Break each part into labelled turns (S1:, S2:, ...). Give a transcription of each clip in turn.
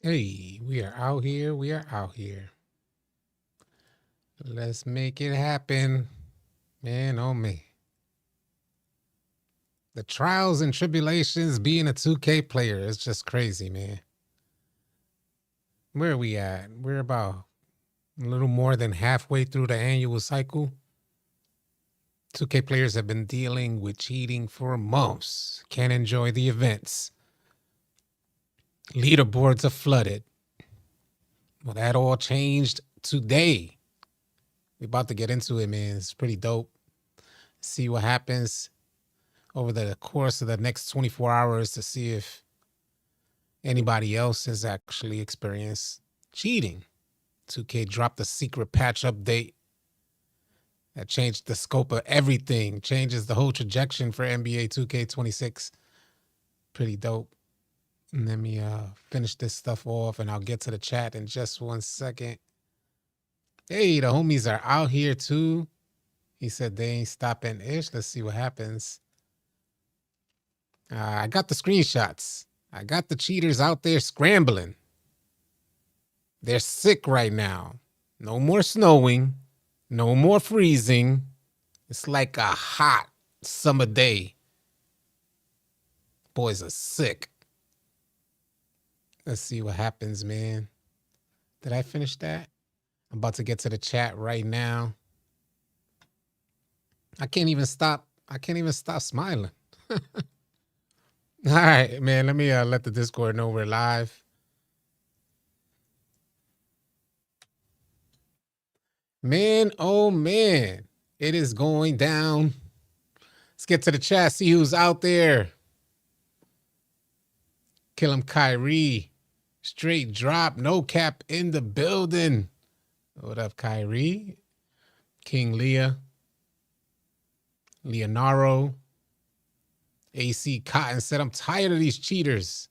S1: Hey, we are out here. We are out here. Let's make it happen. Man, oh me. The trials and tribulations being a 2K player is just crazy, man. Where are we at? We're about a little more than halfway through the annual cycle. 2K players have been dealing with cheating for months. Can't enjoy the events. Leaderboards are flooded. Well, that all changed today. We're about to get into it, man. It's pretty dope. See what happens over the course of the next 24 hours to see if anybody else has actually experienced cheating. 2K dropped a secret patch update that changed the scope of everything, changes the whole trajectory for NBA 2K26. Pretty dope. Let me finish this stuff off and I'll get to the chat in just 1 second. Hey, the homies are out here too. He said they ain't stopping ish. Let's see what happens. I got the screenshots. I got the cheaters out there scrambling. They're sick right now. No more snowing. No more freezing. It's like a hot summer day. Boys are sick. Let's see what happens, man. Did I finish that? I'm about to get to the chat right now. I can't even stop smiling. All right, man. Let me let the Discord know we're live. Man, oh man. It is going down. Let's get to the chat, see who's out there. Kill him, Kyrie. Straight drop, no cap in the building. What up, Kyrie? King Leah. Leonaro. AC Cotton said, I'm tired of these cheaters.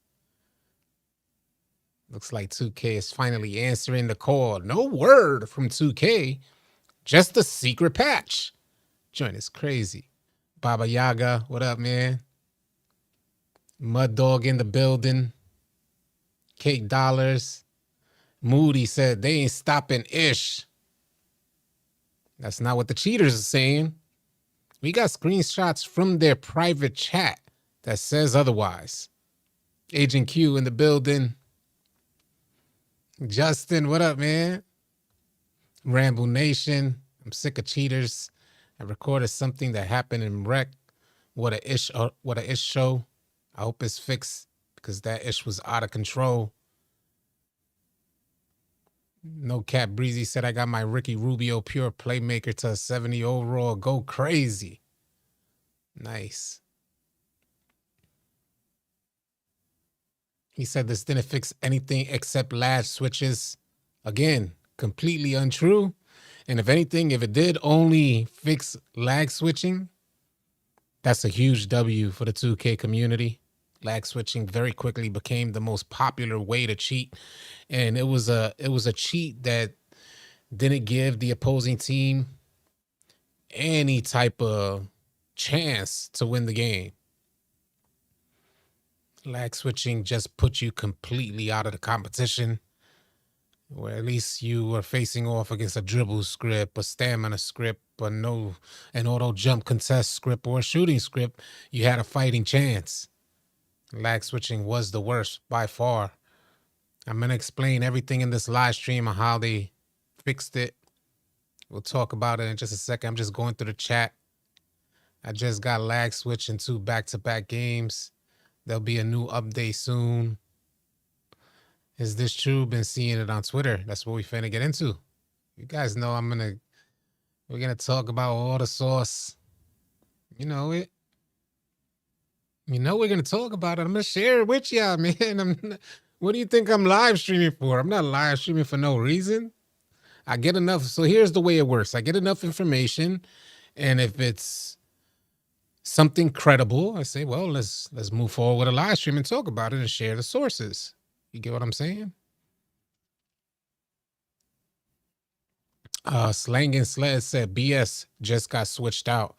S1: Looks like 2K is finally answering the call. No word from 2K, just a secret patch. Joint is crazy. Baba Yaga, what up, man? Mud Dog in the building. Cake Dollars. Moody said they ain't stopping ish. That's not what the cheaters are saying. We got screenshots from their private chat that says otherwise. Agent Q in the building. Justin, what up, man? Ramble Nation. I'm sick of cheaters. I recorded something that happened in Rec. What a ish show. I hope it's fixed because that ish was out of control. No Cap Breezy said I got my Ricky Rubio pure playmaker to a 70 overall. Go crazy. Nice. He said this didn't fix anything except latch switches. Again, completely untrue. And if anything, if it did only fix lag switching, that's a huge W for the 2K community. Lag switching very quickly became the most popular way to cheat. And it was a cheat that didn't give the opposing team any type of chance to win the game. Lag switching just put you completely out of the competition, where at least you were facing off against a dribble script, a stamina script, an auto jump contest script, or a shooting script. You had a fighting chance. Lag switching was the worst by far. I'm going to explain everything in this live stream on how they fixed it. We'll talk about it in just a second. I'm just going through the chat. I just got lag switch in 2 back-to-back games. There'll be a new update soon. Is this true? Been seeing it on Twitter. That's what we finna get into. You guys know we're gonna talk about all the sauce. You know it. You know we're gonna talk about it. I'm gonna share it with y'all, man. What do you think I'm live streaming for? I'm not live streaming for no reason. I get enough. So here's the way it works. I get enough information, and if it's something credible, I say, well, let's move forward with a live stream and talk about it and share the sources. You get what I'm saying? Slang and Sled said BS just got switched out.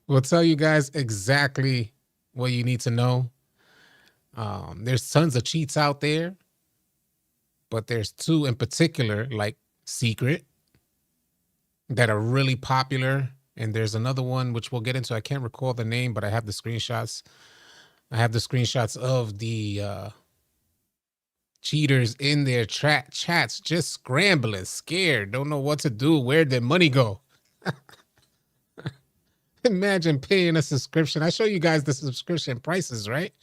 S1: We'll tell you guys exactly what you need to know. There's tons of cheats out there, but there's two in particular, like Secret, that are really popular. And there's another one which we'll get into. I can't recall the name, but I have the screenshots. I have the screenshots of the cheaters in their chats just scrambling, scared, don't know what to do. Where'd their money go? Imagine paying a subscription. I show you guys the subscription prices, right?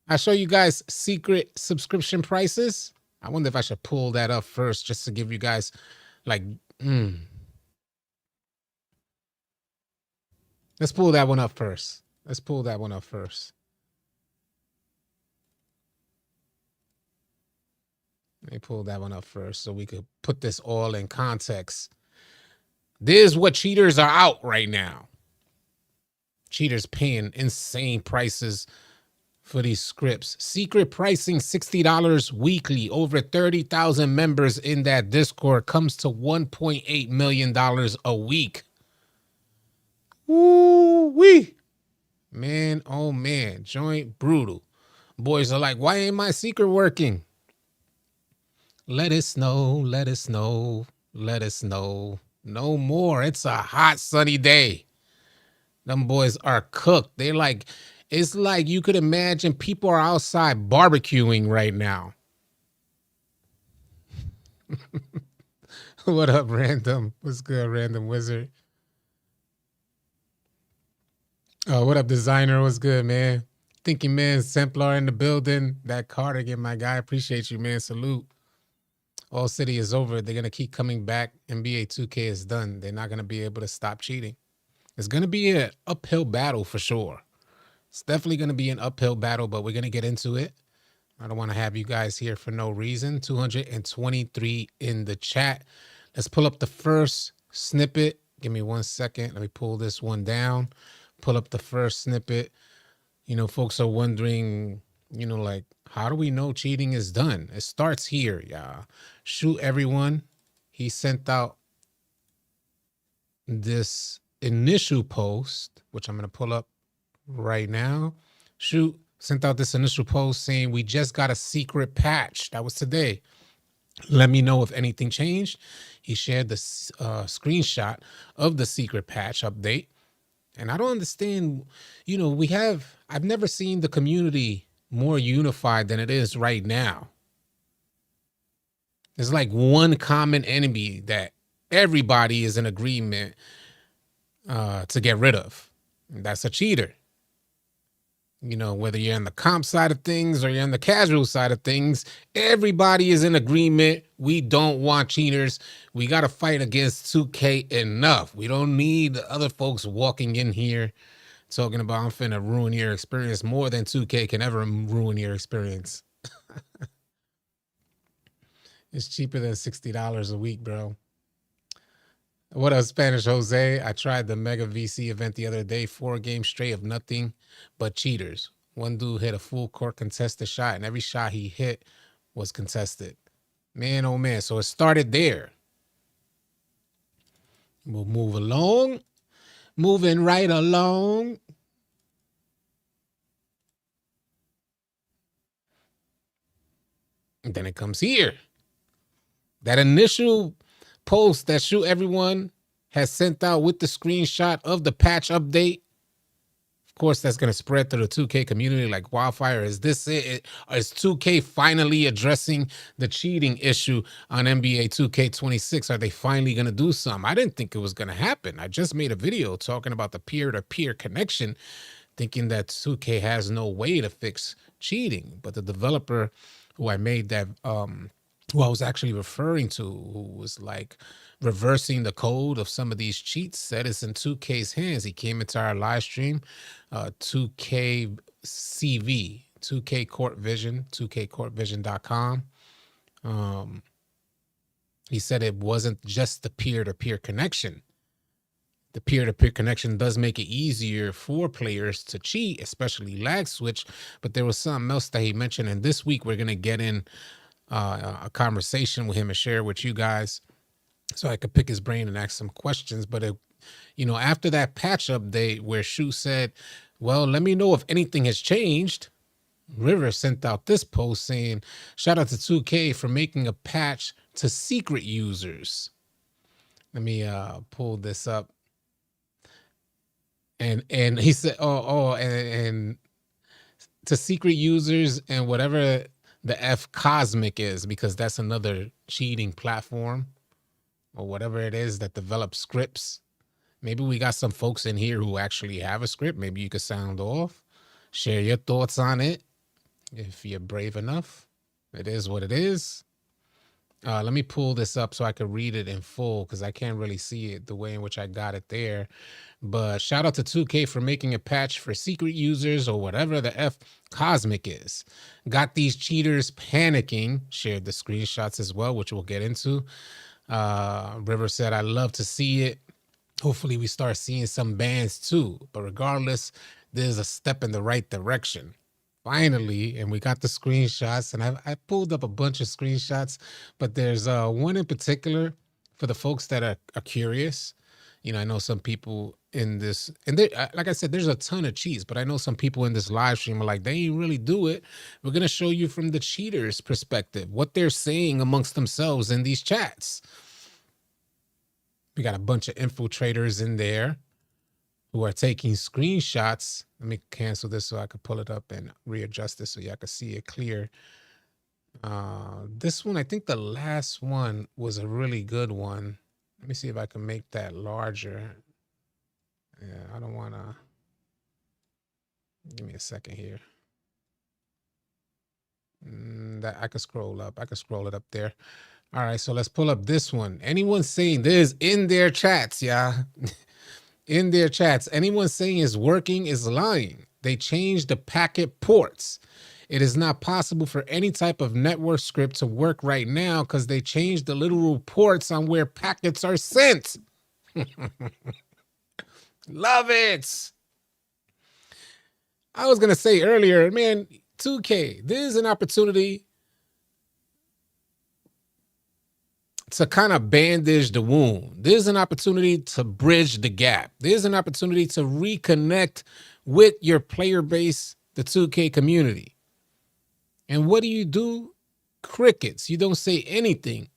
S1: I show you guys Secret subscription prices. I wonder if I should pull that up first just to give you guys like, let's pull that one up first. Let's pull that one up first. Let me pull that one up first so we could put this all in context. This is what cheaters are out right now. Cheaters paying insane prices for these scripts. Secret pricing $60 weekly. Over 30,000 members in that Discord. Comes to $1.8 million a week. Woo-wee. Man, oh man. Joint brutal. Boys are like, why ain't my secret working? Let us know, let us know, let us know. No more. It's a hot, sunny day. Them boys are cooked. They like, it's like you could imagine people are outside barbecuing right now. What up, Random? What's good, Random Wizard? Oh, what up, Designer? What's good, man? Thinking Man, Templar in the building. That Cardigan, my guy. Appreciate you, man. Salute. All City is over. They're going to keep coming back. NBA 2K is done. They're not going to be able to stop cheating. It's going to be an uphill battle for sure. It's definitely going to be an uphill battle, but we're going to get into it. I don't want to have you guys here for no reason. 223 in the chat. Let's pull up the first snippet. Give me 1 second. Let me pull this one down. Pull up the first snippet. You know, folks are wondering, you know, like, how do we know cheating is done? It starts here, y'all. Shoot Everyone. He sent out this initial post, which I'm going to pull up right now. Shoot sent out this initial post saying, we just got a secret patch. That was today. Let me know if anything changed. He shared the screenshot of the secret patch update. And I don't understand, you know, I've never seen the community more unified than it is right now. There's like one common enemy that everybody is in agreement to get rid of. And that's a cheater. You know, whether you're on the comp side of things or you're on the casual side of things, everybody is in agreement. We don't want cheaters. We got to fight against 2K enough. We don't need other folks walking in here talking about I'm finna ruin your experience more than 2K can ever ruin your experience. It's cheaper than $60 a week, bro. What up, Spanish Jose? I tried the Mega VC event the other day, 4 games straight of nothing but cheaters. One dude hit a full court contested shot, and every shot he hit was contested. Man, oh man. So it started there. We'll move along. Moving right along. And then it comes here. That initial post that Shoot Everyone has sent out with the screenshot of the patch update. Of course, that's going to spread through the 2K community like wildfire. Is this it? Is 2K finally addressing the cheating issue on NBA 2K26? Are they finally going to do something? I didn't think it was going to happen. I just made a video talking about the peer-to-peer connection, thinking that 2K has no way to fix cheating. But the developer who I made that, who I was actually referring to, who was like reversing the code of some of these cheats, said it's in 2K's hands. He came into our live stream, 2K CV, 2K Court Vision, 2kcourtvision.com. He said it wasn't just the peer-to-peer connection. The peer-to-peer connection does make it easier for players to cheat, especially lag switch. But there was something else that he mentioned, and this week we're going to get in a conversation with him and share with you guys so I could pick his brain and ask some questions. But, you know, after that patch update where Shu said, well, let me know if anything has changed. River sent out this post saying, shout out to 2K for making a patch to secret users. Let me pull this up. And he said, and to secret users and whatever the F Cosmic is, because that's another cheating platform or whatever it is that develops scripts. Maybe we got some folks in here who actually have a script. Maybe you could sound off, share your thoughts on it if you're brave enough. It is what it is. Let me pull this up so I can read it in full because I can't really see it the way in which I got it there. But shout out to 2K for making a patch for secret users or whatever the F Cosmic is. Got these cheaters panicking. Shared the screenshots as well, which we'll get into. River said, I love to see it. Hopefully we start seeing some bans too. But regardless, there's a step in the right direction. Finally, and we got the screenshots, and I pulled up a bunch of screenshots, but there's one in particular for the folks that are curious. You know, I know some people in this, and they, like I said, there's a ton of cheats, but I know some people in this live stream are like, they ain't really do it. We're going to show you from the cheaters' perspective, what they're saying amongst themselves in these chats. We got a bunch of infiltrators in there who are taking screenshots. Let me cancel this so I can pull it up and readjust this so y'all can see it clear. This one, I think the last one was a really good one. Let me see if I can make that larger. Yeah, I don't want to. Give me a second here. That I could scroll up. I could scroll it up there. All right, so let's pull up this one. Anyone saying this in their chats, yeah? In their chats, anyone saying it's working is lying. They changed the packet ports. It is not possible for any type of network script to work right now because they changed the literal ports on where packets are sent. Love it. I was going to say earlier, man, 2K, this is an opportunity to kind of bandage the wound. There's an opportunity to bridge the gap. There's an opportunity to reconnect with your player base, the 2K community. And what do? Crickets. You don't say anything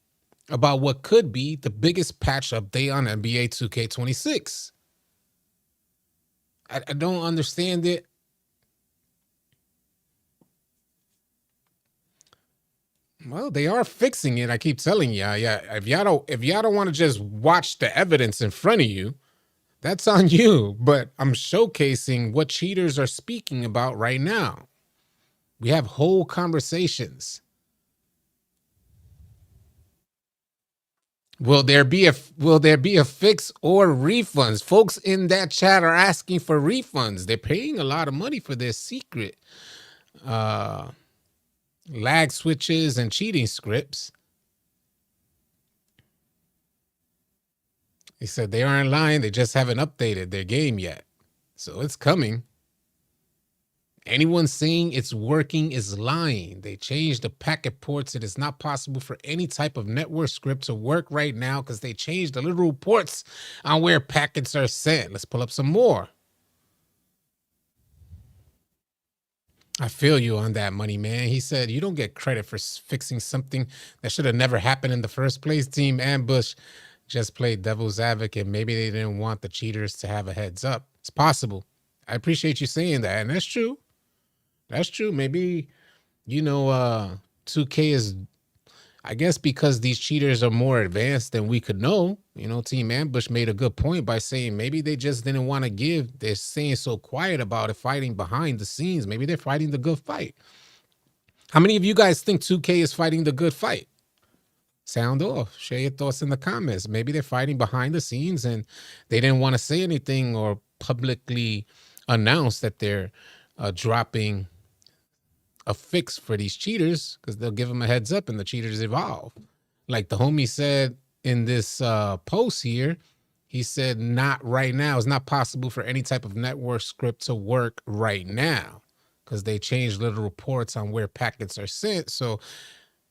S1: about what could be the biggest patch update on NBA 2K26. I don't understand it. Well, they are fixing it. I keep telling you, yeah. If y'all don't want to just watch the evidence in front of you, that's on you. But I'm showcasing what cheaters are speaking about right now. We have whole conversations. Will there be a fix or refunds? Folks in that chat are asking for refunds. They're paying a lot of money for their secret lag switches and cheating scripts. He said they aren't lying. They just haven't updated their game yet. So it's coming. Anyone saying it's working is lying. They changed the packet ports. It is not possible for any type of network script to work right now because they changed the literal ports on where packets are sent. Let's pull up some more. I feel you on that, Money Man. He said, you don't get credit for fixing something that should have never happened in the first place. Team Ambush just played devil's advocate. Maybe they didn't want the cheaters to have a heads up. It's possible. I appreciate you saying that. And that's true. That's true. Maybe, 2K is, I guess because these cheaters are more advanced than we could know. Team Ambush made a good point by saying maybe they just didn't want to give. They're saying so quiet about it, fighting behind the scenes. Maybe they're fighting the good fight. How many of you guys think 2K is fighting the good fight? Sound off. Share your thoughts in the comments. Maybe they're fighting behind the scenes and they didn't want to say anything or publicly announce that they're dropping a fix for these cheaters because they'll give them a heads up and the cheaters evolve. Like the homie said in this post here, he said, not right now. It's not possible for any type of network script to work right now because they changed little reports on where packets are sent. So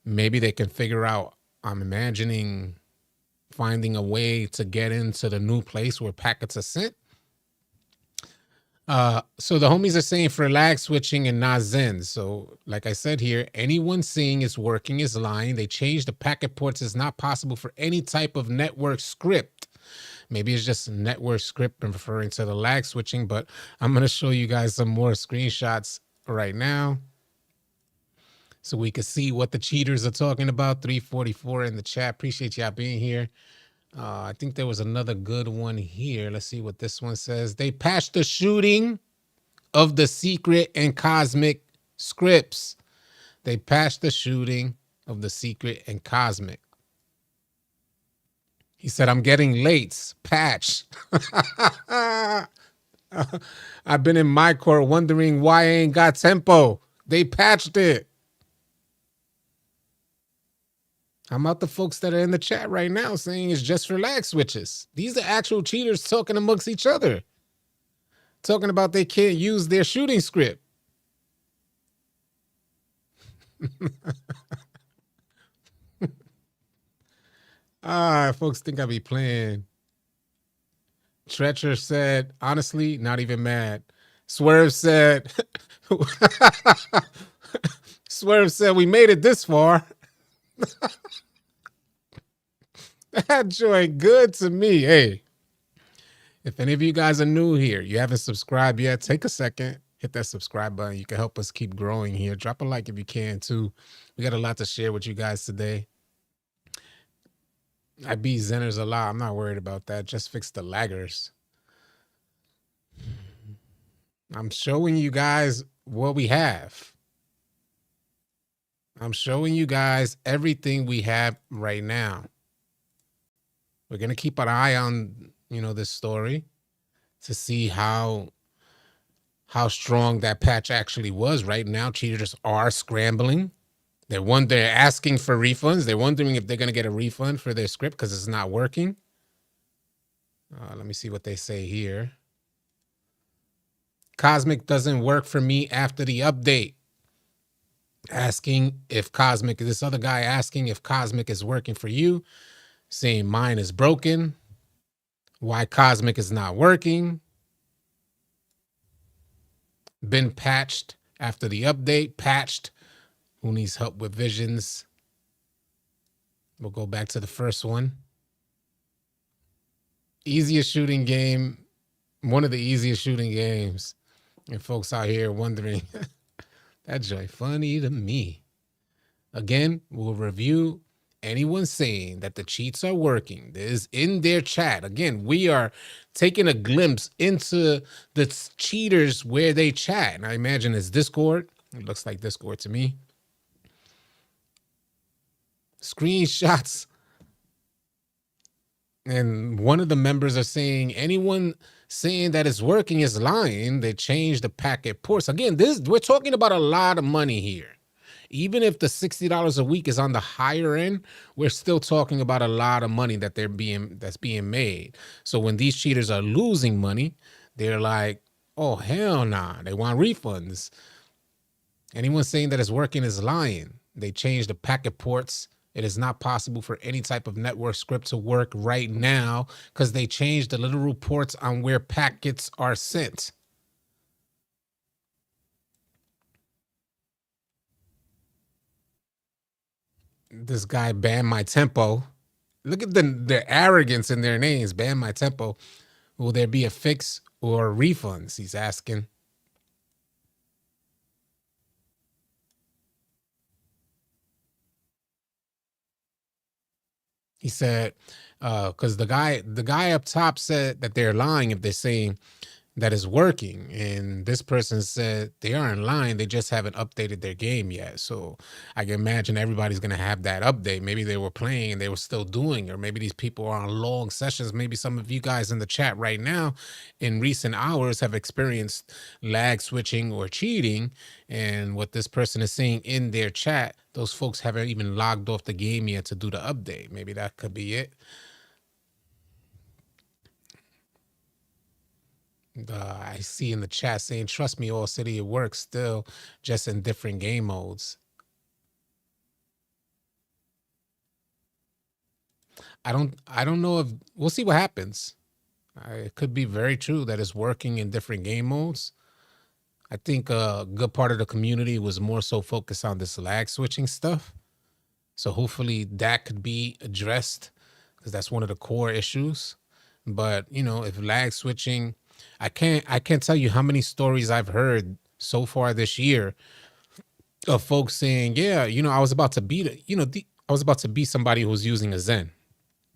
S1: maybe they can figure out, I'm imagining finding a way to get into the new place where packets are sent. So the homies are saying for lag switching and not Zen. So, like I said here, anyone saying it's working is lying. They changed the packet ports. It's not possible for any type of network script. Maybe it's just network script and referring to the lag switching, but I'm going to show you guys some more screenshots right now so we can see what the cheaters are talking about. 344 in the chat. Appreciate y'all being here. I think there was another good one here. Let's see what this one says. They patched the shooting of the secret and cosmic scripts. They patched the shooting of the secret and cosmic. He said, I'm getting late. Patch. I've been in my court wondering why I ain't got tempo. They patched it. How about the folks that are in the chat right now saying it's just for lag switches? These are actual cheaters talking amongst each other. Talking about they can't use their shooting script. Folks think I be playing. Treacher said, honestly, not even mad. Swerve said, Swerve said, we made it this far. That joint good to me. Hey, if any of you guys are new here, you haven't subscribed yet, take a second, hit that subscribe button. You can help us keep growing here. Drop a like if you can too. We got a lot to share with you guys today. I beat Zenners a lot. I'm not worried about that. Just fix the laggers. I'm showing you guys what we have. I'm showing you guys everything we have right now. We're going to keep an eye on, this story to see how strong that patch actually was. Right now, cheaters are scrambling. They're asking for refunds. They're wondering if they're going to get a refund for their script because it's not working. Let me see what they say here. Cosmic doesn't work for me after the update. Asking if Cosmic, this other guy asking if Cosmic is working for you, saying mine is broken. Why Cosmic is not working. Been patched after the update. Patched. Who needs help with visions? We'll go back to the first one. Easiest shooting game. One of the easiest shooting games. And folks out here wondering, that joint funny to me. Again, we'll review anyone saying that the cheats are working. This is in their chat. Again, we are taking a glimpse into the cheaters where they chat. And I imagine it's Discord. It looks like Discord to me. Screenshots. And one of the members are saying anyone saying that it's working is lying. They changed the packet ports. Again, we're talking about a lot of money here. Even if the $60 a week is on the higher end, we're still talking about a lot of money that's being made. So when these cheaters are losing money, they're like, oh, hell nah. They want refunds. Anyone saying that it's working is lying. They changed the packet ports. It is not possible for any type of network script to work right now because they changed the literal ports on where packets are sent. This guy banned my tempo. Look at the arrogance in their names. Ban my tempo. Will there be a fix or refunds? He's asking. He said, because the guy up top said that they're lying if they're saying that is working, and this person said they aren't lying, they just haven't updated their game yet. So I can imagine everybody's going to have that update. Maybe they were playing and they were still doing, or maybe these people are on long sessions. Maybe some of you guys in the chat right now in recent hours have experienced lag switching or cheating, and what this person is saying in their chat, those folks haven't even logged off the game yet to do the update. Maybe that could be it. I see in the chat saying, trust me, All City, it works still, just in different game modes. I don't know if we'll see what happens. It could be very true that it's working in different game modes. I think a good part of the community was more so focused on this lag switching stuff. So hopefully that could be addressed because that's one of the core issues. But if lag switching, I can't tell you how many stories I've heard so far this year of folks saying, yeah, I was about to beat it. I was about to beat somebody who was using a Zen.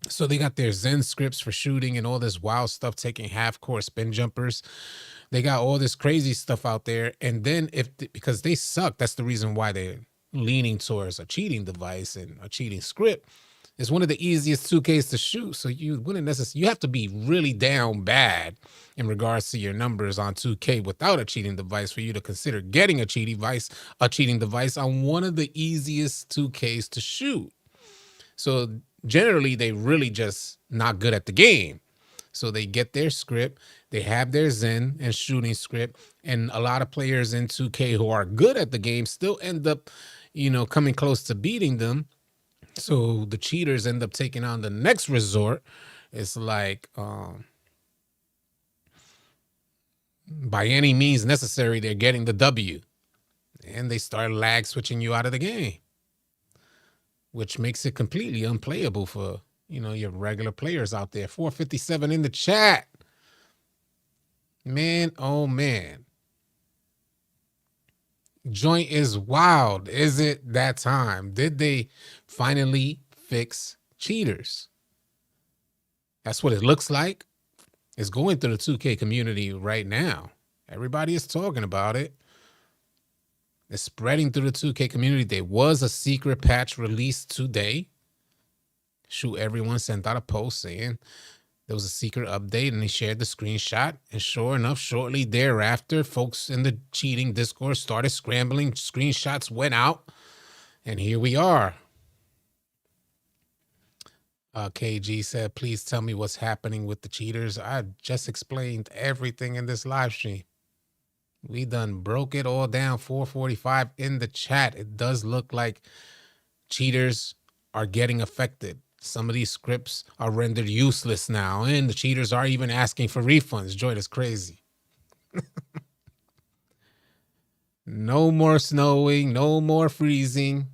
S1: So they got their Zen scripts for shooting and all this wild stuff, taking half court spin jumpers. They got all this crazy stuff out there. And then because they suck, that's the reason why they're leaning towards a cheating device and a cheating script. It's one of the easiest 2Ks to shoot. So you wouldn't necessarily, you have to be really down bad in regards to your numbers on 2K without a cheating device for you to consider getting a cheating device on one of the easiest 2Ks to shoot. So generally they really just not good at the game. So they get their script, they have their Zen and shooting script, and a lot of players in 2K who are good at the game still end up, coming close to beating them. So the cheaters end up taking on the next resort. It's like, by any means necessary, they're getting the W. And they start lag switching you out of the game, which makes it completely unplayable for, your regular players out there. 457 in the chat. Man, oh man. Joint is wild. Is it that time? Did they finally fix cheaters? That's what it looks like. It's going through the 2K community right now. Everybody is talking about it. It's spreading through the 2K community. There was a secret patch released today. Shoot, everyone sent out a post saying there was a secret update, and they shared the screenshot. And sure enough, shortly thereafter, folks in the cheating Discord started scrambling. Screenshots went out, and here we are. KG said, please tell me what's happening with the cheaters. I just explained everything in this live stream. We done broke it all down. 445 in the chat. It does look like cheaters are getting affected. Some of these scripts are rendered useless now, and the cheaters are even asking for refunds. Joy is crazy. No more snowing, no more freezing.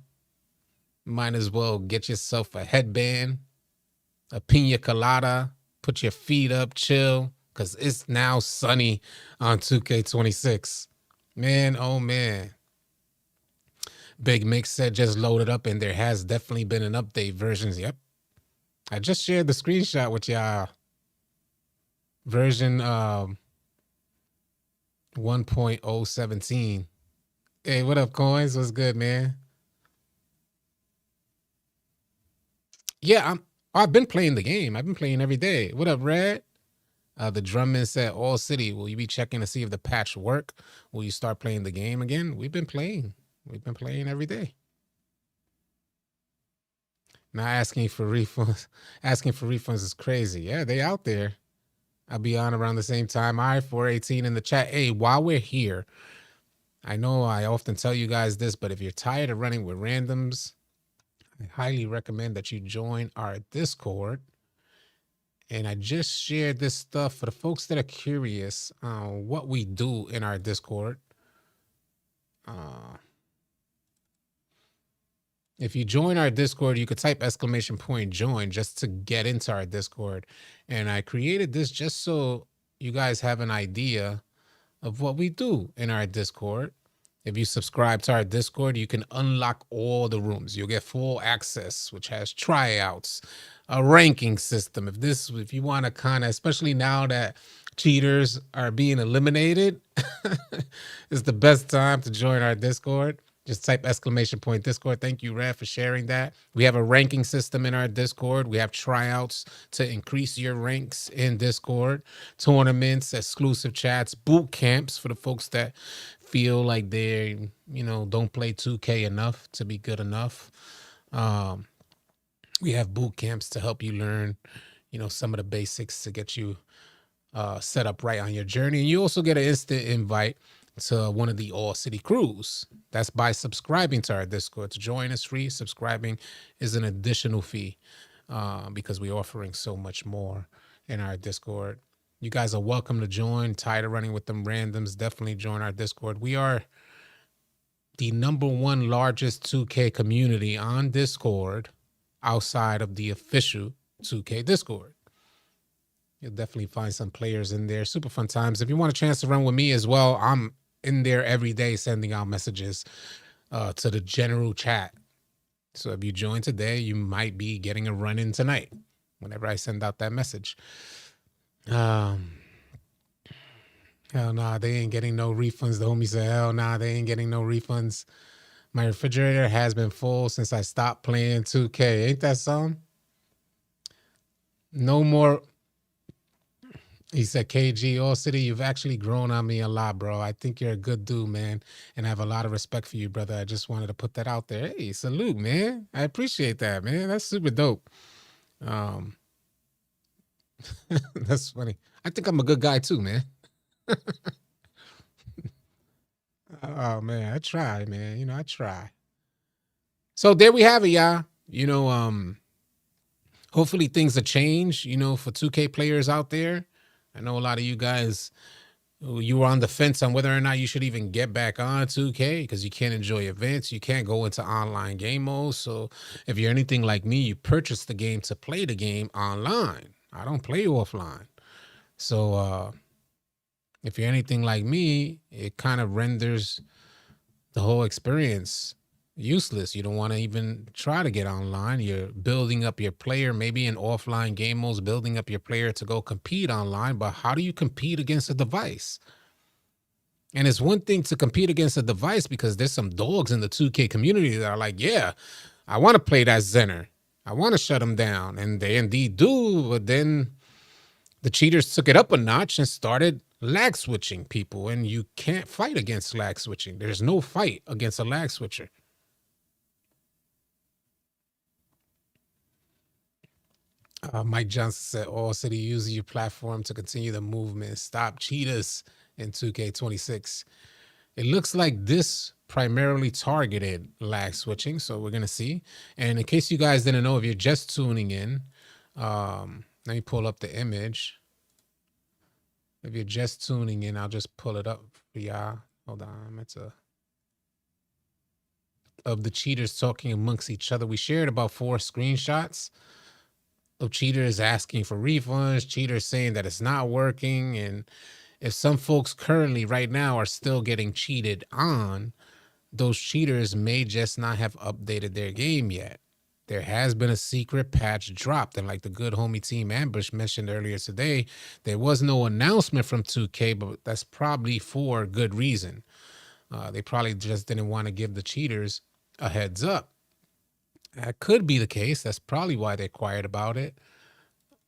S1: Might as well get yourself a headband, a pina colada, put your feet up, chill, because it's now sunny on 2K26. Man, oh man. Big Mix said just loaded up, and there has definitely been an update versions. Yep. I just shared the screenshot with y'all. Version 1.017. Hey, what up, Coins? What's good, man? Yeah, I've been playing the game. I've been playing every day. What up, Red? The drumman said, All City, will you be checking to see if the patch work? Will you start playing the game again? We've been playing. We've been playing every day. Not asking for refunds. Asking for refunds is crazy. Yeah, they out there. I'll be on around the same time. All right, 418 in the chat. Hey, while we're here, I know I often tell you guys this, but if you're tired of running with randoms, I highly recommend that you join our Discord. And I just shared this stuff for the folks that are curious on what we do in our Discord. If you join our Discord, you could type !join just to get into our Discord. And I created this just so you guys have an idea of what we do in our Discord. If you subscribe to our Discord, you can unlock all the rooms. You'll get full access, which has tryouts, a ranking system. If you want to kind of, especially now that cheaters are being eliminated, it's the best time to join our Discord. Just type !Discord. Thank you, Red, for sharing that. We have a ranking system in our Discord. We have tryouts to increase your ranks in Discord, tournaments, exclusive chats, boot camps for the folks that feel like they, don't play 2K enough to be good enough. We have boot camps to help you learn, some of the basics to get you set up right on your journey. And you also get an instant invite to one of the All City crews. That's by subscribing to our Discord. To join is free. Subscribing is an additional fee because we're offering so much more in our Discord. You guys are welcome to join. Tired of running with them randoms, definitely join our Discord. We are the #1 largest 2K community on Discord outside of the official 2K Discord. You'll definitely find some players in there. Super fun times. If you want a chance to run with me as well, I'm in there every day sending out messages to the general chat. So if you join today, you might be getting a run in tonight whenever I send out that message. Hell nah, they ain't getting no refunds. The homie said, hell nah, they ain't getting no refunds. My refrigerator has been full since I stopped playing 2K. Ain't that something? No more. He said, KG, All City, you've actually grown on me a lot, bro. I think you're a good dude, man. And I have a lot of respect for you, brother. I just wanted to put that out there. Hey, salute, man. I appreciate that, man. That's super dope. That's funny. I think I'm a good guy too, man. Oh man, I try, man. I try. So there we have it, y'all. Hopefully things will change, for 2K players out there. I know a lot of you guys, you were on the fence on whether or not you should even get back on 2K because you can't enjoy events. You can't go into online game mode. So if you're anything like me, you purchase the game to play the game online. I don't play offline. So if you're anything like me, it kind of renders the whole experience useless. You don't want to even try to get online. You're building up your player, maybe in offline game modes, building up your player to go compete online. But how do you compete against a device? And it's one thing to compete against a device because there's some dogs in the 2K community that are like, yeah, I want to play that Zenner. I want to shut them down. And they indeed do. But then the cheaters took it up a notch and started lag switching people. And you can't fight against lag switching. There's no fight against a lag switcher. Mike Johnson said, All City, use your platform to continue the movement. Stop cheaters in 2K26. It looks like this primarily targeted lag switching, so we're going to see. And in case you guys didn't know, if you're just tuning in, let me pull up the image. If you're just tuning in, I'll just pull it up for y'all. Hold on. It's of the cheaters talking amongst each other. We shared about 4 screenshots of cheaters asking for refunds, cheaters saying that it's not working. And if some folks currently right now are still getting cheated on, those cheaters may just not have updated their game yet. There has been a secret patch dropped. And like the good homie Team Ambush mentioned earlier today, there was no announcement from 2K, but that's probably for good reason. They probably just didn't want to give the cheaters a heads up. That could be the case. That's probably why they're quiet about it.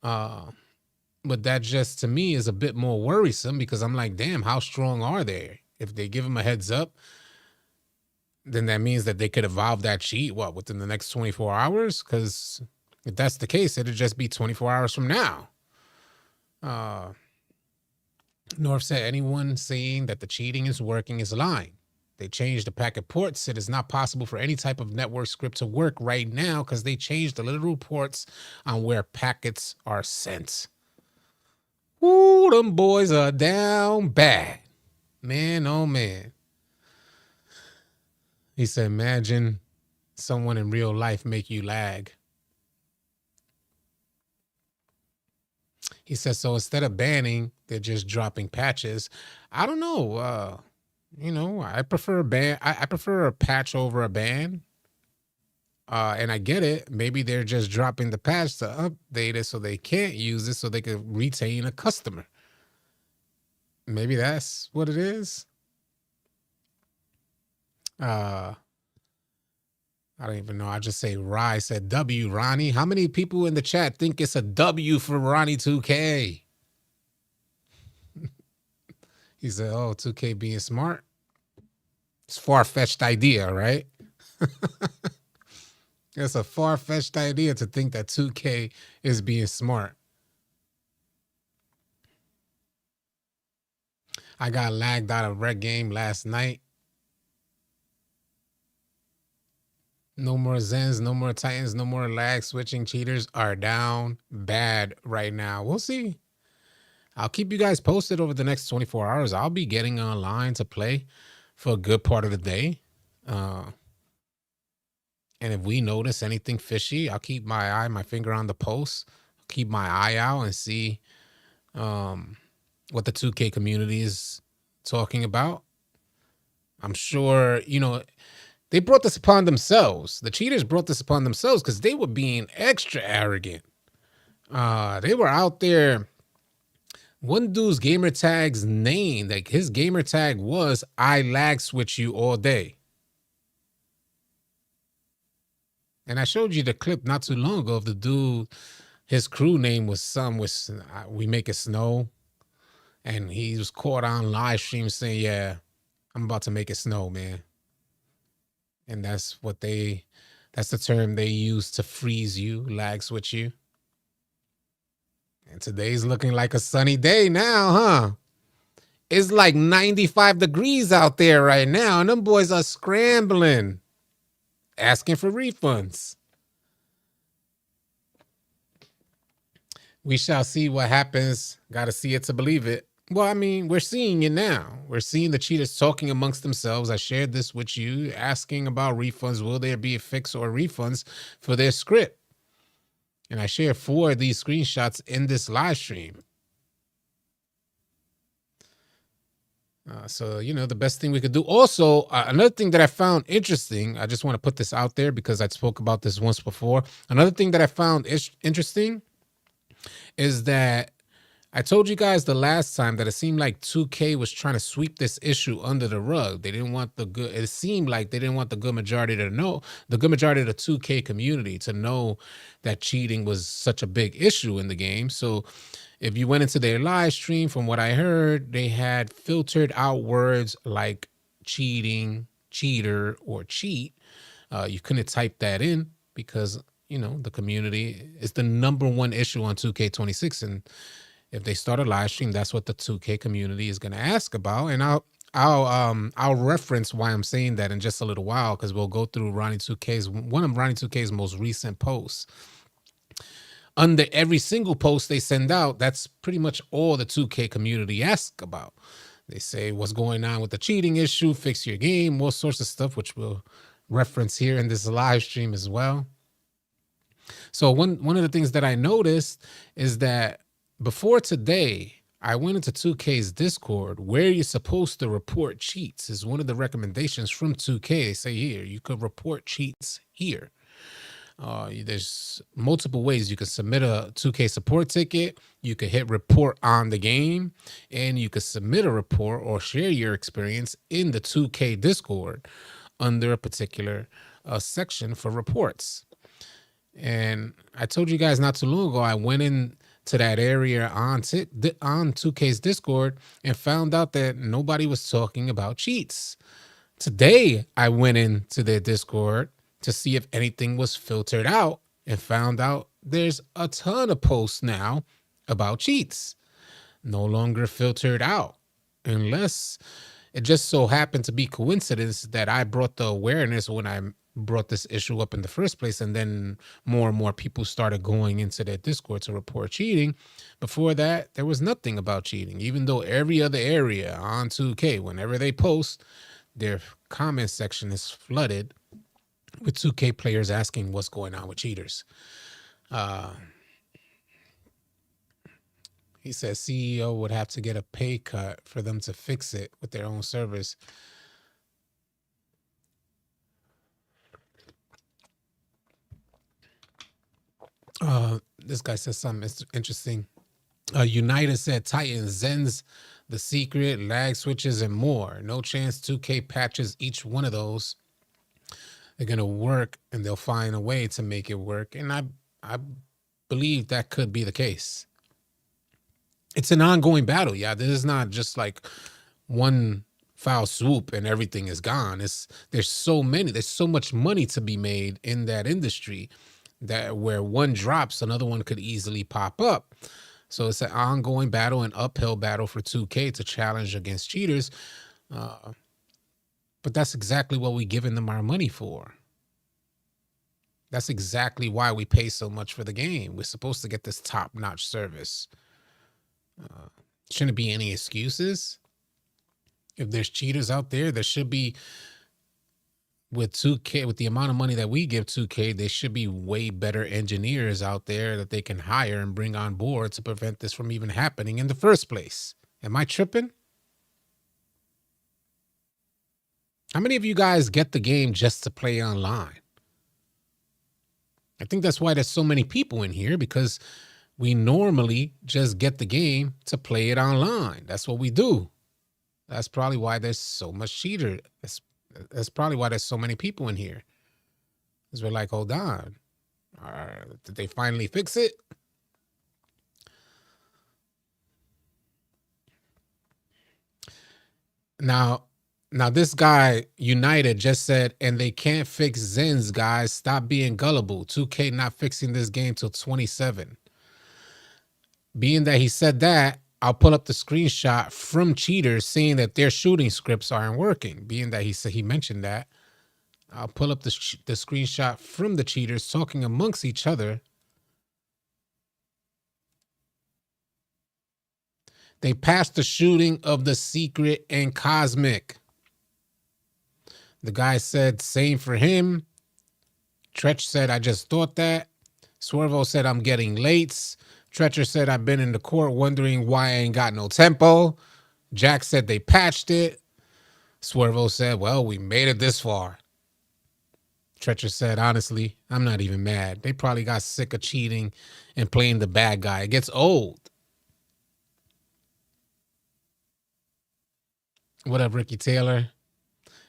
S1: But that just, to me, is a bit more worrisome because I'm like, damn, how strong are they? If they give them a heads up, then that means that they could evolve that cheat, within the next 24 hours? Because if that's the case, it'll just be 24 hours from now. North said, anyone saying that the cheating is working is lying. They changed the packet ports. It is not possible for any type of network script to work right now because they changed the literal ports on where packets are sent. Ooh, them boys are down bad. Man, oh man. He said, imagine someone in real life make you lag. He says, so instead of banning, they're just dropping patches. I don't know. I prefer a ban. I prefer a patch over a ban. And I get it. Maybe they're just dropping the patch to update it so they can't use it so they could retain a customer. Maybe that's what it is. I don't even know. I just say Rye said W, Ronnie. How many people in the chat think it's a W for Ronnie 2K? He said, oh, 2K being smart. It's a far-fetched idea, right? It's a far-fetched idea to think that 2K is being smart. I got lagged out of Red Game last night. No more Zens, no more Titans, no more lag switching. Cheaters are down bad right now. We'll see. I'll keep you guys posted over the next 24 hours. I'll be getting online to play for a good part of the day. And if we notice anything fishy, I'll keep my finger on the pulse, keep my eye out and see what the 2K community is talking about. I'm sure, they brought this upon themselves. The cheaters brought this upon themselves because they were being extra arrogant. They were out there. One dude's gamer tag's name, like his gamer tag was "I lag switch you all day." And I showed you the clip not too long ago of the dude. His crew name was "We Make It Snow," and he was caught on live stream saying, "Yeah, I'm about to make it snow, man." And that's the term they use to freeze you, lag switch you. And today's looking like a sunny day now, huh? It's like 95 degrees out there right now, and them boys are scrambling, asking for refunds. We shall see what happens. Got to see it to believe it. Well, I mean, we're seeing it now. We're seeing the cheaters talking amongst themselves. I shared this with you, asking about refunds. Will there be a fix or refunds for their script? And I shared 4 of these screenshots in this live stream. So, the best thing we could do. Also, another thing that I found interesting, I just want to put this out there because I spoke about this once before. Another thing that I found interesting is that I told you guys the last time that it seemed like 2K was trying to sweep this issue under the rug. They didn't want it seemed like they didn't want the good majority of the 2K community to know that cheating was such a big issue in the game. So if you went into their live stream, from what I heard, they had filtered out words like cheating, cheater, or cheat. You couldn't type that in because, the community is the #1 issue on 2K26. And if they start a live stream, that's what the 2K community is going to ask about. And I'll reference why I'm saying that in just a little while, because we'll go through one of Ronnie 2K's most recent posts. Under every single post they send out, that's pretty much all the 2K community asks about. They say what's going on with the cheating issue, fix your game, all sorts of stuff, which we'll reference here in this live stream as well. So one of the things that I noticed is that before today, I went into 2K's Discord where you're supposed to report cheats. Is one of the recommendations from 2K. They say here, you could report cheats here. There's multiple ways you can submit a 2K support ticket. You could hit report on the game, and you could submit a report or share your experience in the 2K Discord under a particular section for reports. And I told you guys not too long ago, I went in to that area on 2K's Discord and found out that nobody was talking about cheats. Today, I went into their Discord to see if anything was filtered out and found out there's a ton of posts now about cheats. No longer filtered out, unless it just so happened to be coincidence that I brought the awareness when I brought this issue up in the first place, and then more and more people started going into their Discord to report cheating. Before that, there was nothing about cheating, even though every other area on 2K, whenever they post, their comment section is flooded with 2K players asking what's going on with cheaters. He says CEO would have to get a pay cut for them to fix it with their own servers. This guy says something interesting. United said Titan, Zen's The Secret, lag switches, and more. No chance 2K patches each one of those. They're going to work, and they'll find a way to make it work. And I believe that could be the case. It's an ongoing battle. Yeah, this is not just like one foul swoop and everything is gone. There's so much money to be made in that industry that where one drops, another one could easily pop up. So it's an ongoing battle, an uphill battle for 2K to challenge against cheaters. But that's exactly what we're giving them our money for. That's exactly why we pay so much for the game. We're supposed to get this top-notch service. Shouldn't be any excuses. If there's cheaters out there, there should be, with 2K, with the amount of money that we give 2K, there should be way better engineers out there that they can hire and bring on board to prevent this from even happening in the first place. Am I tripping? How many of you guys get the game just to play online? I think that's why there's so many people in here, because we normally just get the game to play it online. That's what we do. That's probably why there's so much cheater. That's probably why there's so many people in here. Because we're like, hold on. Did they finally fix it? Now this guy, United, just said, and they can't fix Zens, guys. Stop being gullible. 2K not fixing this game till 27. Being that he said that, I'll pull up the screenshot from cheaters saying that their shooting scripts aren't working. Being that he mentioned that, I'll pull up the screenshot from the cheaters talking amongst each other. They passed the shooting of the Secret and Cosmic. The guy said, same for him. Tretch said, I just thought that. Swervo said, I'm getting late. Tretcher said, I've been in the court wondering why I ain't got no tempo. Jack said they patched it. Swervo said, well, we made it this far. Tretcher said, honestly, I'm not even mad. They probably got sick of cheating and playing the bad guy. It gets old. What up, Ricky Taylor?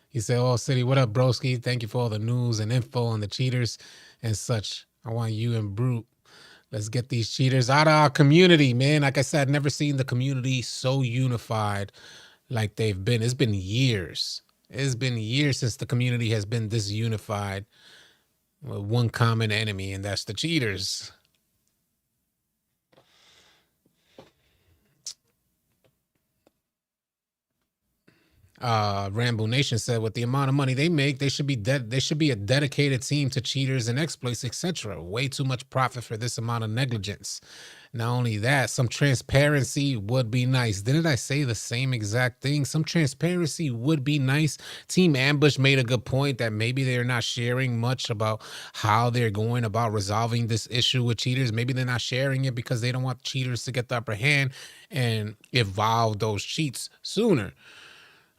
S1: He said, oh, City, what up, broski? Thank you for all the news and info on the cheaters and such. I want you and Brute. Let's get these cheaters out of our community, man. Like I said, I've never seen the community so unified like they've been. It's been years. It's been years since the community has been this unified with one common enemy, and that's the cheaters. Rambo Nation said, with the amount of money they make, they should be they should be a dedicated team to cheaters and exploits, etc. Way too much profit for this amount of negligence. Not only that, some transparency would be nice. Didn't I say the same exact thing? Some transparency would be nice. Team Ambush made a good point that maybe they're not sharing much about how they're going about resolving this issue with cheaters. Maybe they're not sharing it because they don't want cheaters to get the upper hand and evolve those cheats sooner.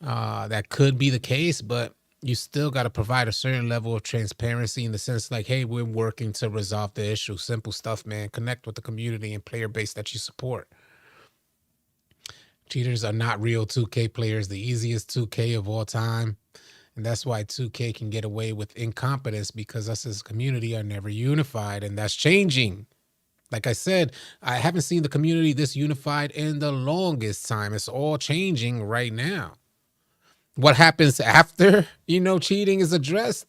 S1: That could be the case, but you still got to provide a certain level of transparency in the sense like, hey, we're working to resolve the issue. Simple stuff, man. Connect with the community and player base that you support. Cheaters are not real 2K players, the easiest 2K of all time. And that's why 2K can get away with incompetence, because us as a community are never unified, and that's changing. Like I said, I haven't seen the community this unified in the longest time. It's all changing right now. What happens after, cheating is addressed?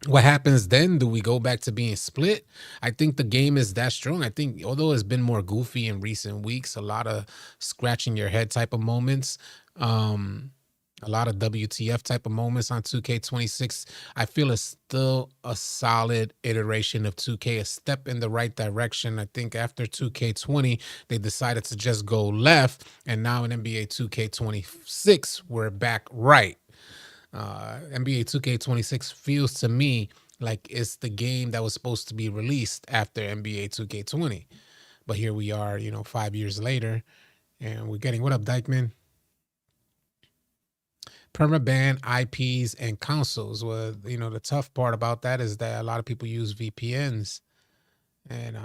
S1: What happens then? Do we go back to being split? I think the game is that strong. I think although it's been more goofy in recent weeks, a lot of scratching your head type of moments, a lot of WTF type of moments on 2K26, I feel it's still a solid iteration of 2K, a step in the right direction. I think after 2K20, they decided to just go left, and now in NBA 2K26, we're back right. NBA 2K26 feels to me like it's the game that was supposed to be released after NBA 2K20. But here we are, 5 years later, and we're getting, what up, Dykeman? Permaban IPs and consoles. Well, the tough part about that is that a lot of people use VPNs, and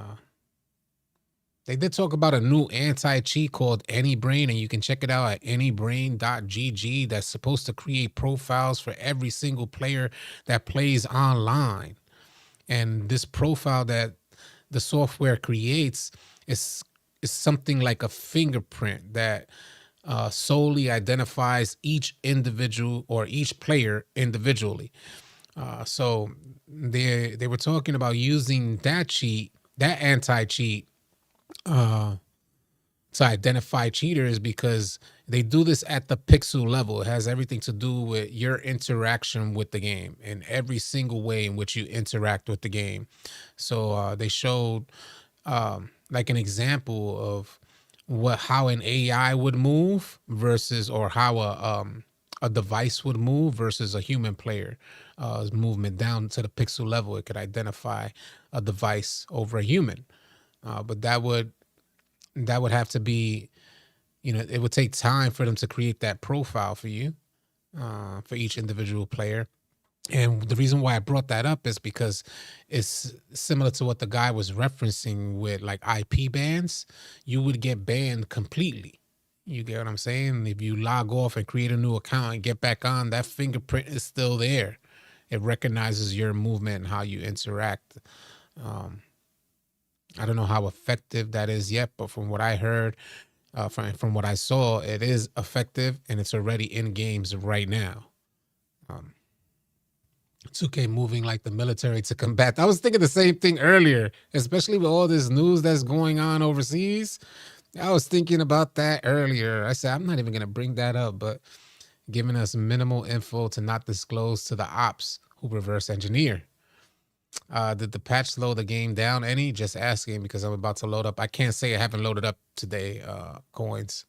S1: they did talk about a new anti-cheat called AnyBrain, and you can check it out at anybrain.gg. That's supposed to create profiles for every single player that plays online. And this profile that the software creates is something like a fingerprint that solely identifies each individual or each player individually. So they were talking about using that anti-cheat, to identify cheaters, because they do this at the pixel level. It has everything to do with your interaction with the game and every single way in which you interact with the game. So they showed like an example of how an AI would move versus, or how a device would move versus a human player movement down to the pixel level. It could identify a device over a human, but that would have to be, it would take time for them to create that profile for you, for each individual player. And the reason why I brought that up is because it's similar to what the guy was referencing with like IP bans. You would get banned completely. You get what I'm saying? If you log off and create a new account and get back on, that fingerprint is still there. It recognizes your movement and how you interact. I don't know how effective that is yet, but from what I heard, from what I saw, it is effective, and it's already in games right now. 2K moving like the military to combat. I was thinking the same thing earlier, especially with all this news that's going on overseas. I was thinking about that earlier. I said, I'm not even going to bring that up, but giving us minimal info to not disclose to the ops who reverse engineer. Did the patch slow the game down any? Just asking because I'm about to load up. I can't say I haven't loaded up today, coins.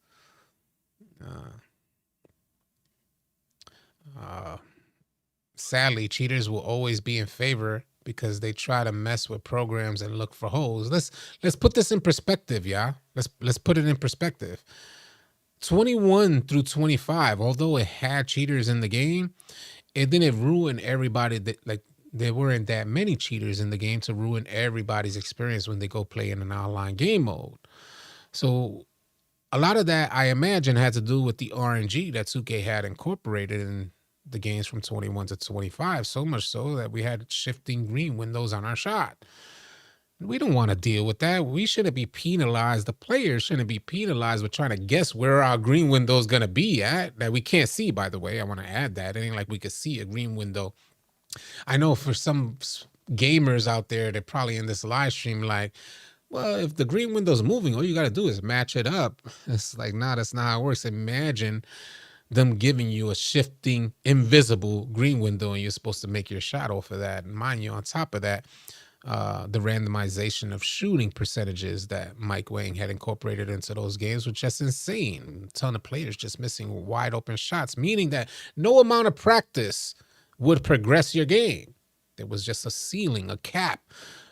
S1: Sadly, cheaters will always be in favor because they try to mess with programs and look for holes. Let's put this in perspective, yeah. Let's put it in perspective. 21 through 25, although it had cheaters in the game, it didn't ruin everybody. That, like, there weren't that many cheaters in the game to ruin everybody's experience when they go play in an online game mode. So a lot of that, I imagine, had to do with the RNG that 2K had incorporated in the games from 21 to 25, so much so that we had shifting green windows on our shot. We don't want to deal with that. We shouldn't be penalized. The players shouldn't be penalized with trying to guess where our green window is going to be at, that we can't see, by the way. I want to add that. It ain't like we could see a green window. I know for some gamers out there, they're probably in this live stream like, well, if the green window's moving, all you got to do is match it up. It's like, nah, that's not how it works. Imagine them giving you a shifting, invisible green window, and you're supposed to make your shot off of that. And mind you, on top of that, the randomization of shooting percentages that Mike Wang had incorporated into those games was just insane. A ton of players just missing wide open shots, meaning that no amount of practice would progress your game. There was just a ceiling, a cap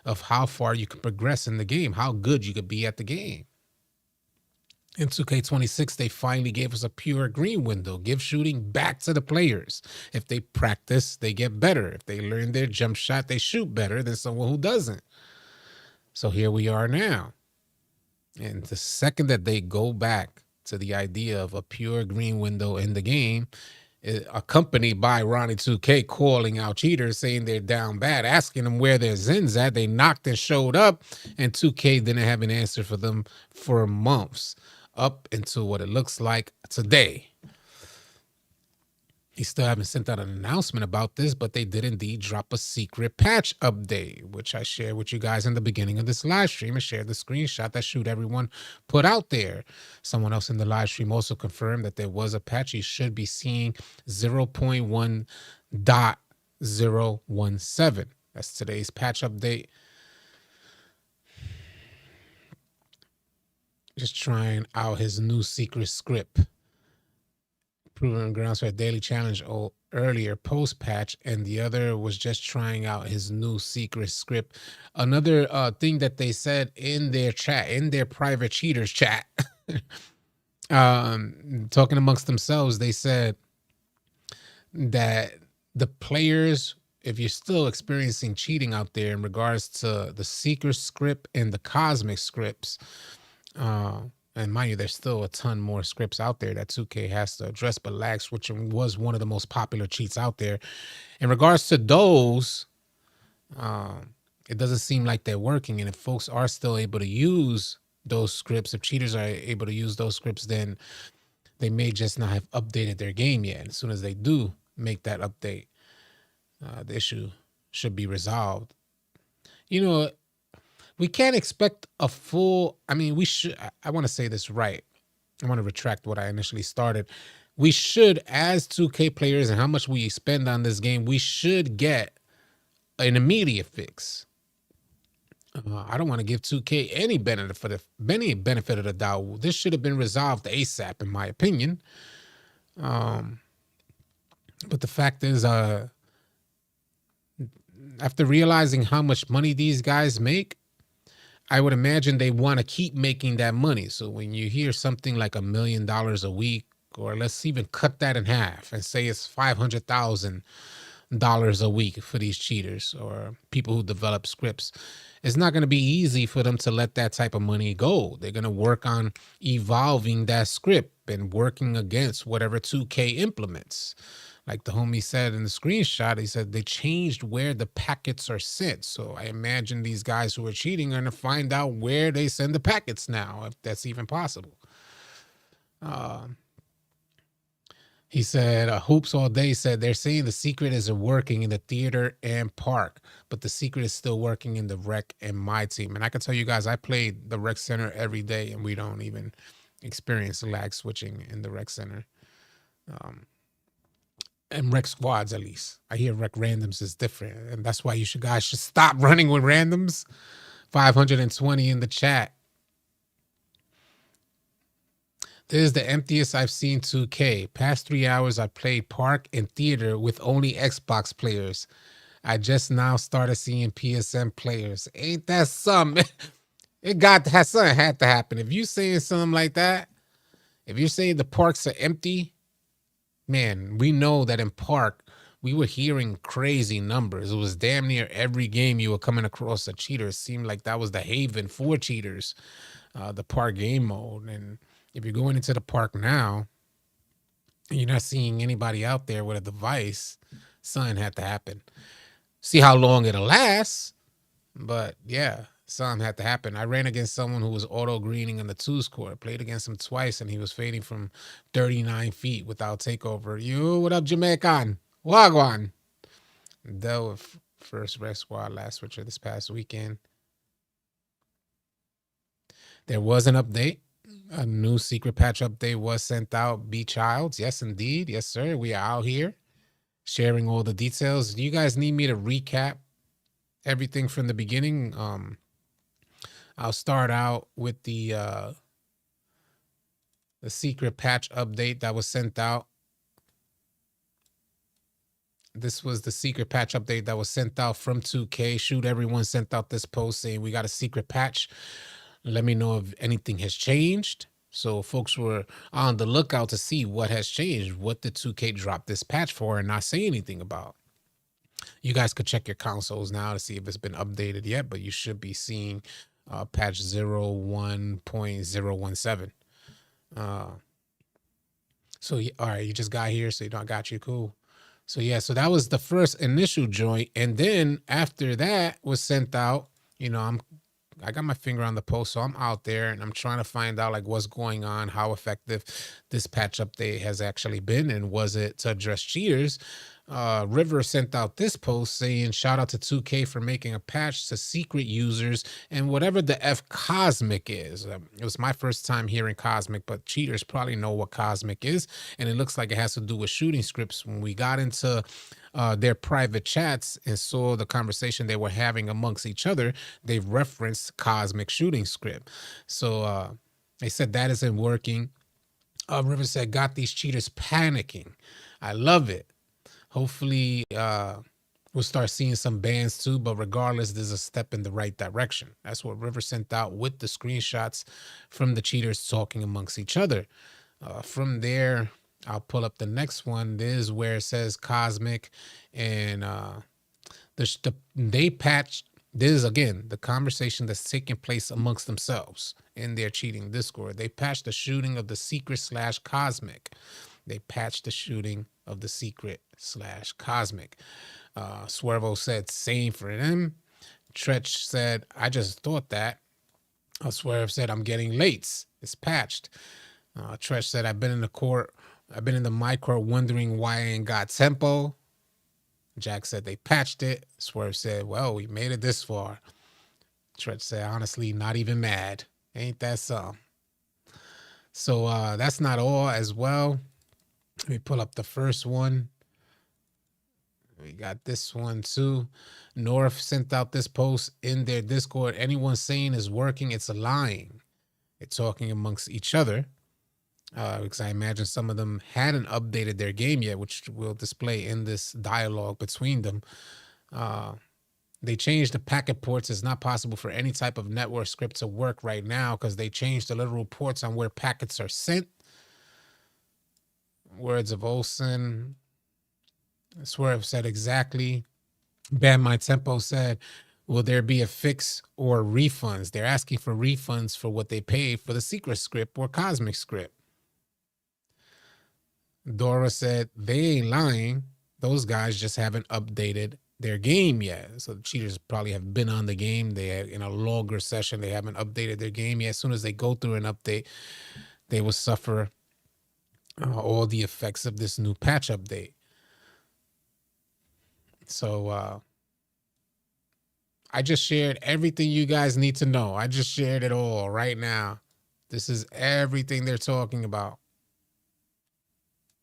S1: of how far you could progress in the game, how good you could be at the game. In 2K26, they finally gave us a pure green window. Give shooting back to the players. If they practice, they get better. If they learn their jump shot, they shoot better than someone who doesn't. So here we are now. And the second that they go back to the idea of a pure green window in the game, accompanied by Ronnie 2K calling out cheaters, saying they're down bad, asking them where their Zins at. They knocked and showed up, and 2K didn't have an answer for them for months, up until what it looks like today. They still haven't sent out an announcement about this, but they did indeed drop a secret patch update, which I shared with you guys in the beginning of this live stream, and shared the screenshot that Shoot Everyone put out there. Someone else in the live stream also confirmed that there was a patch. You should be seeing 0.1.017. That's today's patch update. Just trying out his new secret script. Proving grounds for a daily challenge earlier post patch, and the other was just trying out his new secret script. Another thing that they said in their chat, in their private cheaters chat, talking amongst themselves, they said that the players, if you're still experiencing cheating out there in regards to the secret script and the cosmic scripts, and mind you, there's still a ton more scripts out there that 2K has to address, but lag switching was one of the most popular cheats out there. In regards to those, it doesn't seem like they're working. And if folks are still able to use those scripts, if cheaters are able to use those scripts, then they may just not have updated their game yet. And as soon as they do make that update, the issue should be resolved. You know, we can't expect a full, I mean, we should, I want to say this right. I want to retract what I initially started. We should, as 2K players and how much we spend on this game, we should get an immediate fix. I don't want to give 2K any benefit of the doubt. This should have been resolved ASAP, in my opinion. But the fact is, after realizing how much money these guys make, I would imagine they want to keep making that money. So when you hear something like $1 million a week, or let's even cut that in half and say it's $500,000 a week for these cheaters or people who develop scripts, it's not going to be easy for them to let that type of money go. They're going to work on evolving that script and working against whatever 2K implements. Like the homie said in the screenshot, he said they changed where the packets are sent. So I imagine these guys who are cheating are going to find out where they send the packets now, if that's even possible. He said, Hoops All Day said, they're saying the secret isn't working in the theater and park, but the secret is still working in the rec and my team. And I can tell you guys, I played the rec center every day and we don't even experience lag switching in the rec center. And rec squads, at least. I hear rec randoms is different. And that's why you guys should stop running with randoms. 520 in the chat. This is the emptiest I've seen 2K. Past 3 hours, I played park and theater with only Xbox players. I just now started seeing PSN players. Ain't that something? Something had to happen. If you saying something like that, if you're saying the parks are empty, man, we know that in park, we were hearing crazy numbers. It was damn near every game you were coming across a cheater. It seemed like that was the haven for cheaters, the park game mode. And if you're going into the park now, and you're not seeing anybody out there with a device, something had to happen. See how long it'll last, but yeah, something had to happen. I ran against someone who was auto greening on the 2 score. Played against him twice, and he was fading from 39 feet without takeover. Yo, what up, Jamaican? Wagwan. Dealt with first rec squad last switcher this past weekend. There was an update. A new secret patch update was sent out. B Childs, yes, indeed. Yes, sir. We are out here sharing all the details. Do you guys need me to recap everything from the beginning? I'll start out with the secret patch update that was sent out. This was the secret patch update that was sent out from 2K. Shoot, everyone sent out this post saying we got a secret patch. Let me know if anything has changed. So folks were on the lookout to see what has changed. What did 2K drop this patch for and not say anything about? You guys could check your consoles now to see if it's been updated yet, but you should be seeing patch 01.017. So, all right, you just got here, so I got you, cool. So yeah, so that was the first initial joint, and then after that was sent out, I got my finger on the pulse, so I'm out there and I'm trying to find out like what's going on, how effective this patch update has actually been, and was it to address cheaters. River sent out this post saying, shout out to 2K for making a patch to secret users and whatever the F Cosmic is. It was my first time hearing Cosmic, but cheaters probably know what Cosmic is. And it looks like it has to do with shooting scripts. When we got into their private chats and saw the conversation they were having amongst each other, they referenced Cosmic shooting script. So they said that isn't working. River said, got these cheaters panicking. I love it. Hopefully, we'll start seeing some bans too, but regardless, there's a step in the right direction. That's what River sent out with the screenshots from the cheaters talking amongst each other. From there, I'll pull up the next one. This is where it says Cosmic, and they patched. This is, again, the conversation that's taking place amongst themselves in their cheating Discord. They patched the shooting of the secret/Cosmic. They patched the shooting of the secret/Cosmic. Swervo said, same for them. Tretch said, I just thought that. Swerve said, I'm getting late. It's patched. Tretch said, I've been in the micro wondering why I ain't got tempo. Jack said they patched it. Swerve said, well, we made it this far. Tretch said, honestly, not even mad. Ain't that some? So that's not all as well. Let me pull up the first one. We got this one too. North sent out this post in their Discord. Anyone saying is working, it's a lying. They're talking amongst each other. Because I imagine some of them hadn't updated their game yet, which will display in this dialogue between them. They changed the packet ports. It's not possible for any type of network script to work right now because they changed the literal ports on where packets are sent. Words of Olsen. Swerve said exactly. Bam My Tempo said, will there be a fix or refunds? They're asking for refunds for what they paid for the secret script or cosmic script. Dora said, they ain't lying. Those guys just haven't updated their game yet. So the cheaters probably have been on the game. They had in a longer session. They haven't updated their game yet. As soon as they go through an update, they will suffer all the effects of this new patch update. So I just shared everything you guys need to know. I just shared it all right now. This is everything they're talking about.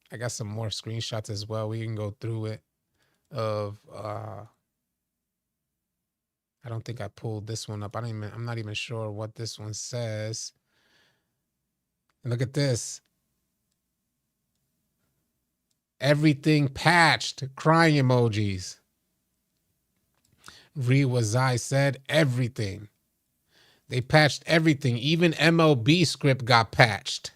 S1: I got some more screenshots as well. We can go through it. I don't think I pulled this one up. I'm not even sure what this one says. Look at this. Everything patched. Crying emojis. Rewazai said everything. They patched everything. Even MLB script got patched.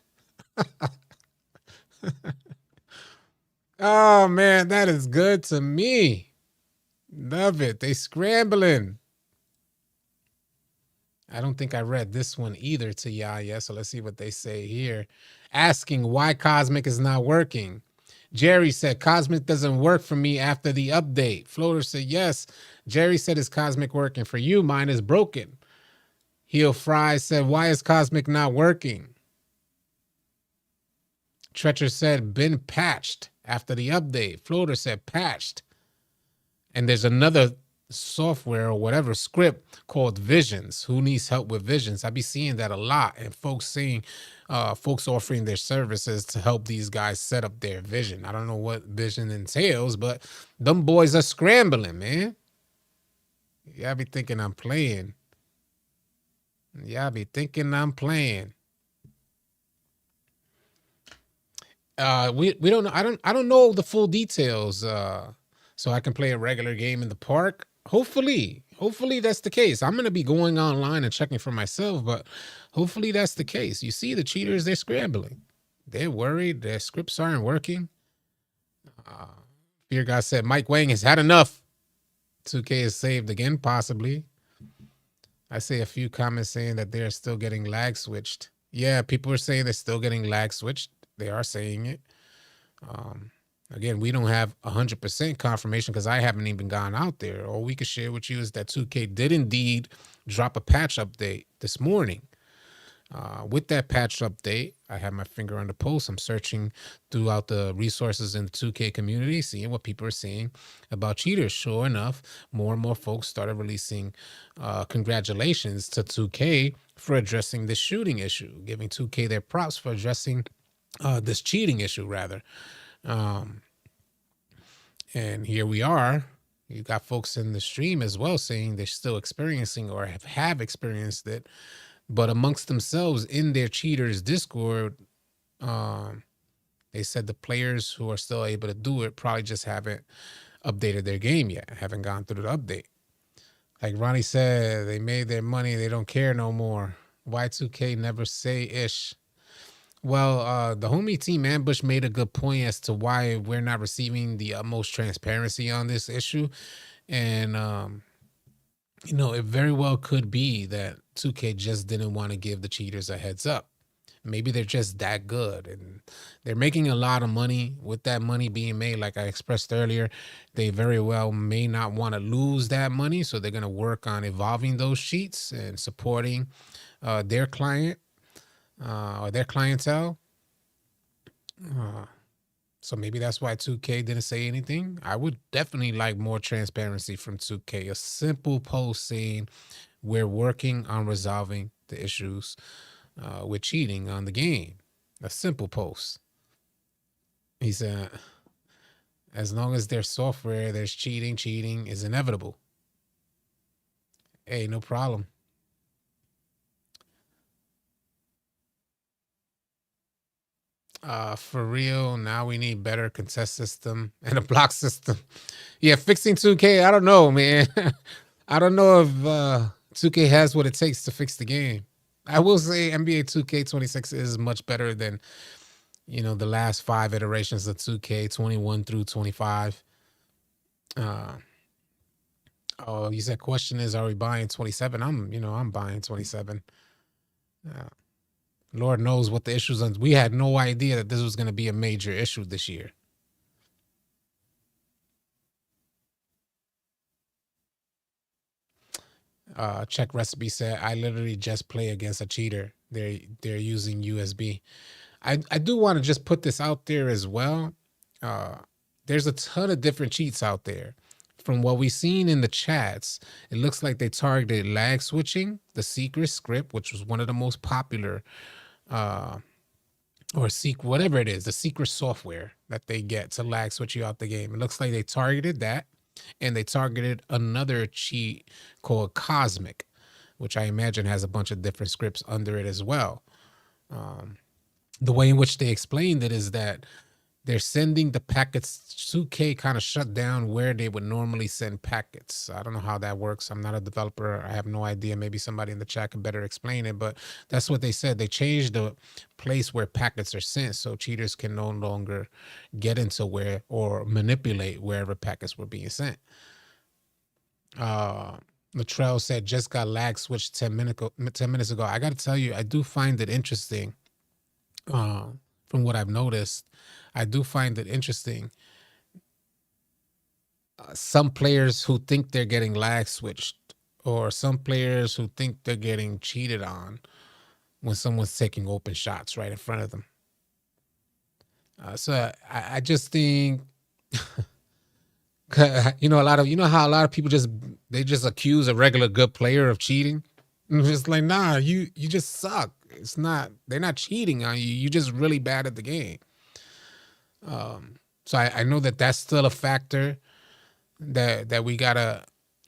S1: Oh, man, that is good to me. Love it. They scrambling. I don't think I read this one either to Yaya, so let's see what they say here. Asking why Cosmic is not working. Jerry said, Cosmic doesn't work for me after the update. Floater said, yes. Jerry said, is Cosmic working for you? Mine is broken. Heel Fry said, why is Cosmic not working? Treacher said, been patched after the update. Floater said, patched. And there's another software or whatever script called Visions. Who needs help with Visions? I be seeing that a lot, and folks offering their services to help these guys set up their vision. I don't know what vision entails, but them boys are scrambling, man. Y'all be thinking I'm playing. Y'all be thinking I'm playing. We don't know. I don't know the full details. So I can play a regular game in the park. Hopefully that's the case. I'm gonna be going online and checking for myself, but hopefully that's the case. You see the cheaters, they're scrambling. They're worried. Their scripts aren't working. Fear God said Mike Wang has had enough. 2K is saved again, possibly. I see a few comments saying that they're still getting lag switched. Yeah, people are saying they're still getting lag switched. They are saying it. Again, we don't have 100% confirmation because I haven't even gone out there. All we can share with you is that 2K did indeed drop a patch update this morning. With that patch update, I have my finger on the pulse. I'm searching throughout the resources in the 2K community, seeing what people are saying about cheaters. Sure enough, more and more folks started releasing congratulations to 2K for addressing this shooting issue, giving 2K their props for addressing this cheating issue, rather. And here we are. You got folks in the stream as well saying they're still experiencing or have experienced it. But amongst themselves in their cheaters Discord, they said the players who are still able to do it probably just haven't updated their game yet, haven't gone through the update. Like Ronnie said, they made their money. They don't care no more. Y2K never say ish. Well, the homie Team Ambush made a good point as to why we're not receiving the utmost transparency on this issue. And, it very well could be that 2K just didn't want to give the cheaters a heads up. Maybe they're just that good and they're making a lot of money. With that money being made, like I expressed earlier, they very well may not want to lose that money. So they're going to work on evolving those cheats and supporting their client. Or their clientele. So maybe that's why 2K didn't say anything. I would definitely like more transparency from 2K. A simple post saying we're working on resolving the issues with cheating on the game. A simple post. He said, As long as there's software, there's cheating. Cheating is inevitable. Hey, no problem. For real, now we need better contest system and a block system. Yeah, fixing 2K, I don't know, man. I don't know if 2K has what it takes to fix the game. I will say NBA 2K26 is much better than, the last 5 iterations of 2K21 through 25. Oh, you said question is, are we buying 27? I'm buying 27. Lord knows what the issues are. We had no idea that this was going to be a major issue this year. Check recipe said, I literally just play against a cheater. They're using USB. I do want to just put this out there as well. There's a ton of different cheats out there. From what we've seen in the chats, it looks like they targeted lag switching, the secret script, which was one of the most popular, or whatever it is, the secret software that they get to lag switch you out the game. It looks like they targeted that, and they targeted another cheat called Cosmic, which I imagine has a bunch of different scripts under it as well. The way in which they explained it is that they're sending the packets. 2K kind of shut down where they would normally send packets. I don't know how that works. I'm not a developer. I have no idea. Maybe somebody in the chat can better explain it, but that's what they said. They changed the place where packets are sent so cheaters can no longer get into where or manipulate wherever packets were being sent. Latrell said, just got lag switched 10 minutes ago. I got to tell you, I do find it interesting. From what I've noticed, I do find it interesting. Some players who think they're getting lag switched, or some players who think they're getting cheated on when someone's taking open shots right in front of them. So I just think, how a lot of people just accuse a regular good player of cheating. And just like, nah, you just suck. It's not, they're not cheating on you. You're just really bad at the game. So I know that that's still a factor that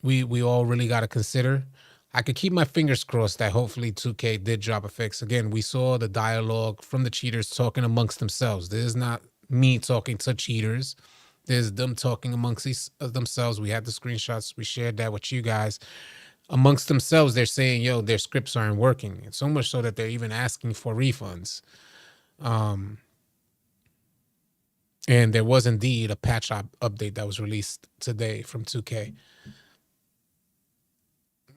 S1: we all really gotta consider. I could keep my fingers crossed that hopefully 2K did drop a fix. Again, we saw the dialogue from the cheaters talking amongst themselves. This is not me talking to cheaters. There's them talking amongst themselves. We had the screenshots. We shared that with you guys. Amongst themselves, they're saying, yo, their scripts aren't working. And so much so that they're even asking for refunds. And there was indeed a patch update that was released today from 2K.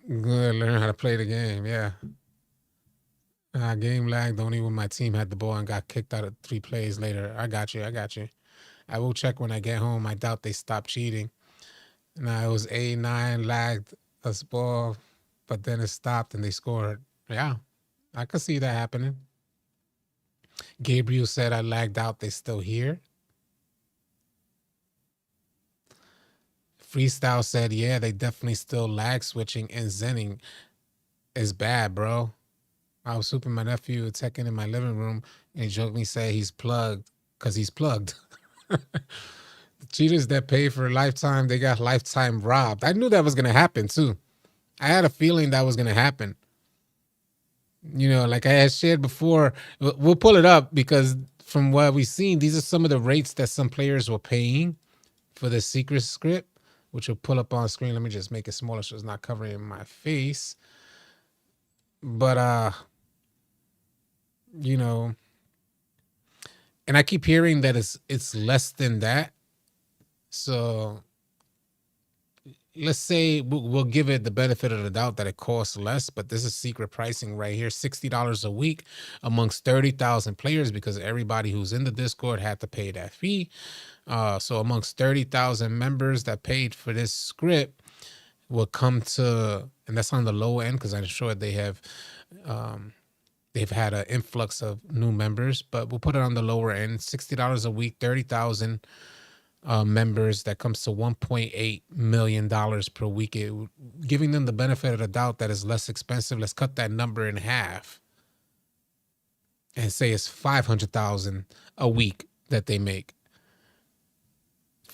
S1: Good, learn how to play the game, yeah. Game lagged only when my team had the ball and got kicked out of 3 plays later. I got you. I will check when I get home. I doubt they stopped cheating. Now, it was A9 lagged us ball, but then it stopped and they scored. Yeah, I could see that happening. Gabriel said I lagged out. They still here. Freestyle said, yeah, they definitely still lag switching, and zenning is bad, bro. I was swooping my nephew attacking in my living room, and he jokingly said he's plugged because he's plugged. The cheaters that pay for lifetime, they got lifetime robbed. I knew that was going to happen too. I had a feeling that was going to happen. Like I had shared before, we'll pull it up because from what we've seen, these are some of the rates that some players were paying for the secret script, which will pull up on screen. Let me just make it smaller so it's not covering my face. But, and I keep hearing that it's less than that. So let's say we'll give it the benefit of the doubt that it costs less, but this is secret pricing right here, $60 a week amongst 30,000 players, because everybody who's in the Discord had to pay that fee. So amongst 30,000 members that paid for this script will come to, and that's on the low end because I'm sure they've had an influx of new members, but we'll put it on the lower end, $60 a week, 30,000 members, that comes to $1.8 million per week. Giving them the benefit of the doubt that is less expensive. Let's cut that number in half and say it's $500,000 a week that they make.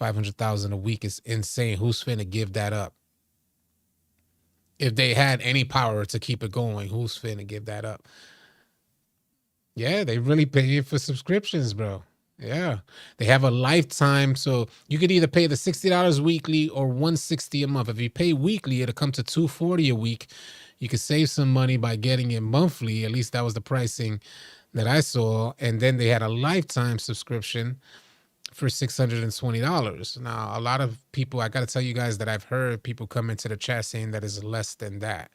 S1: 500,000 a week is insane. Who's finna give that up? If they had any power to keep it going, who's finna give that up? Yeah, they really paying for subscriptions, bro. Yeah. They have a lifetime. So you could either pay the $60 weekly or $160 a month. If you pay weekly, it'll come to $240 a week. You could save some money by getting it monthly. At least that was the pricing that I saw. And then they had a lifetime subscription for $620. Now, a lot of people, I got to tell you guys that I've heard people come into the chat saying that is less than that,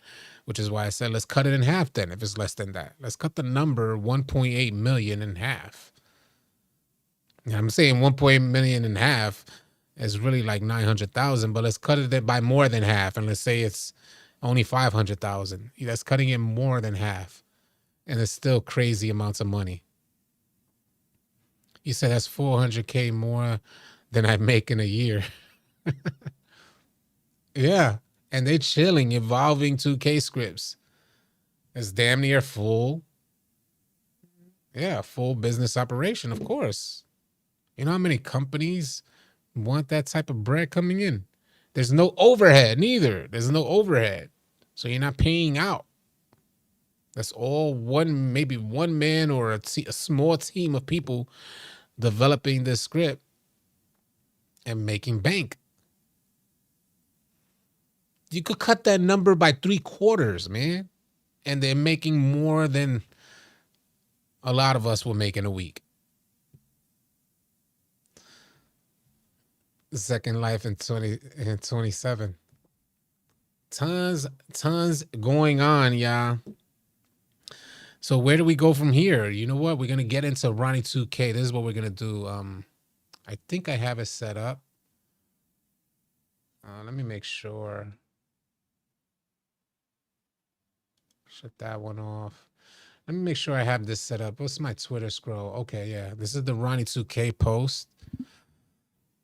S1: which is why I said, let's cut it in half then if it's less than that. Let's cut the number 1.8 million in half. Now, I'm saying 1.8 million in half is really like 900,000, but let's cut it by more than half. And let's say it's only 500,000. That's cutting it more than half. And it's still crazy amounts of money. You said that's 400K more than I make in a year. Yeah. And they chilling, evolving 2K scripts. It's damn near full. Yeah, full business operation, of course. You know how many companies want that type of bread coming in? There's no overhead neither. There's no overhead. So you're not paying out. That's all maybe one man or a small team of people developing this script and making bank. You could cut that number by 3/4, man. And they're making more than a lot of us will make in a week. Second Life in 27. Tons going on, y'all. So where do we go from here? You know what? We're gonna get into Ronnie 2K. This is what we're gonna do. I think I have it set up. Let me make sure. Shut that one off. Let me make sure I have this set up. What's my Twitter scroll? Okay, yeah. This is the Ronnie 2K post.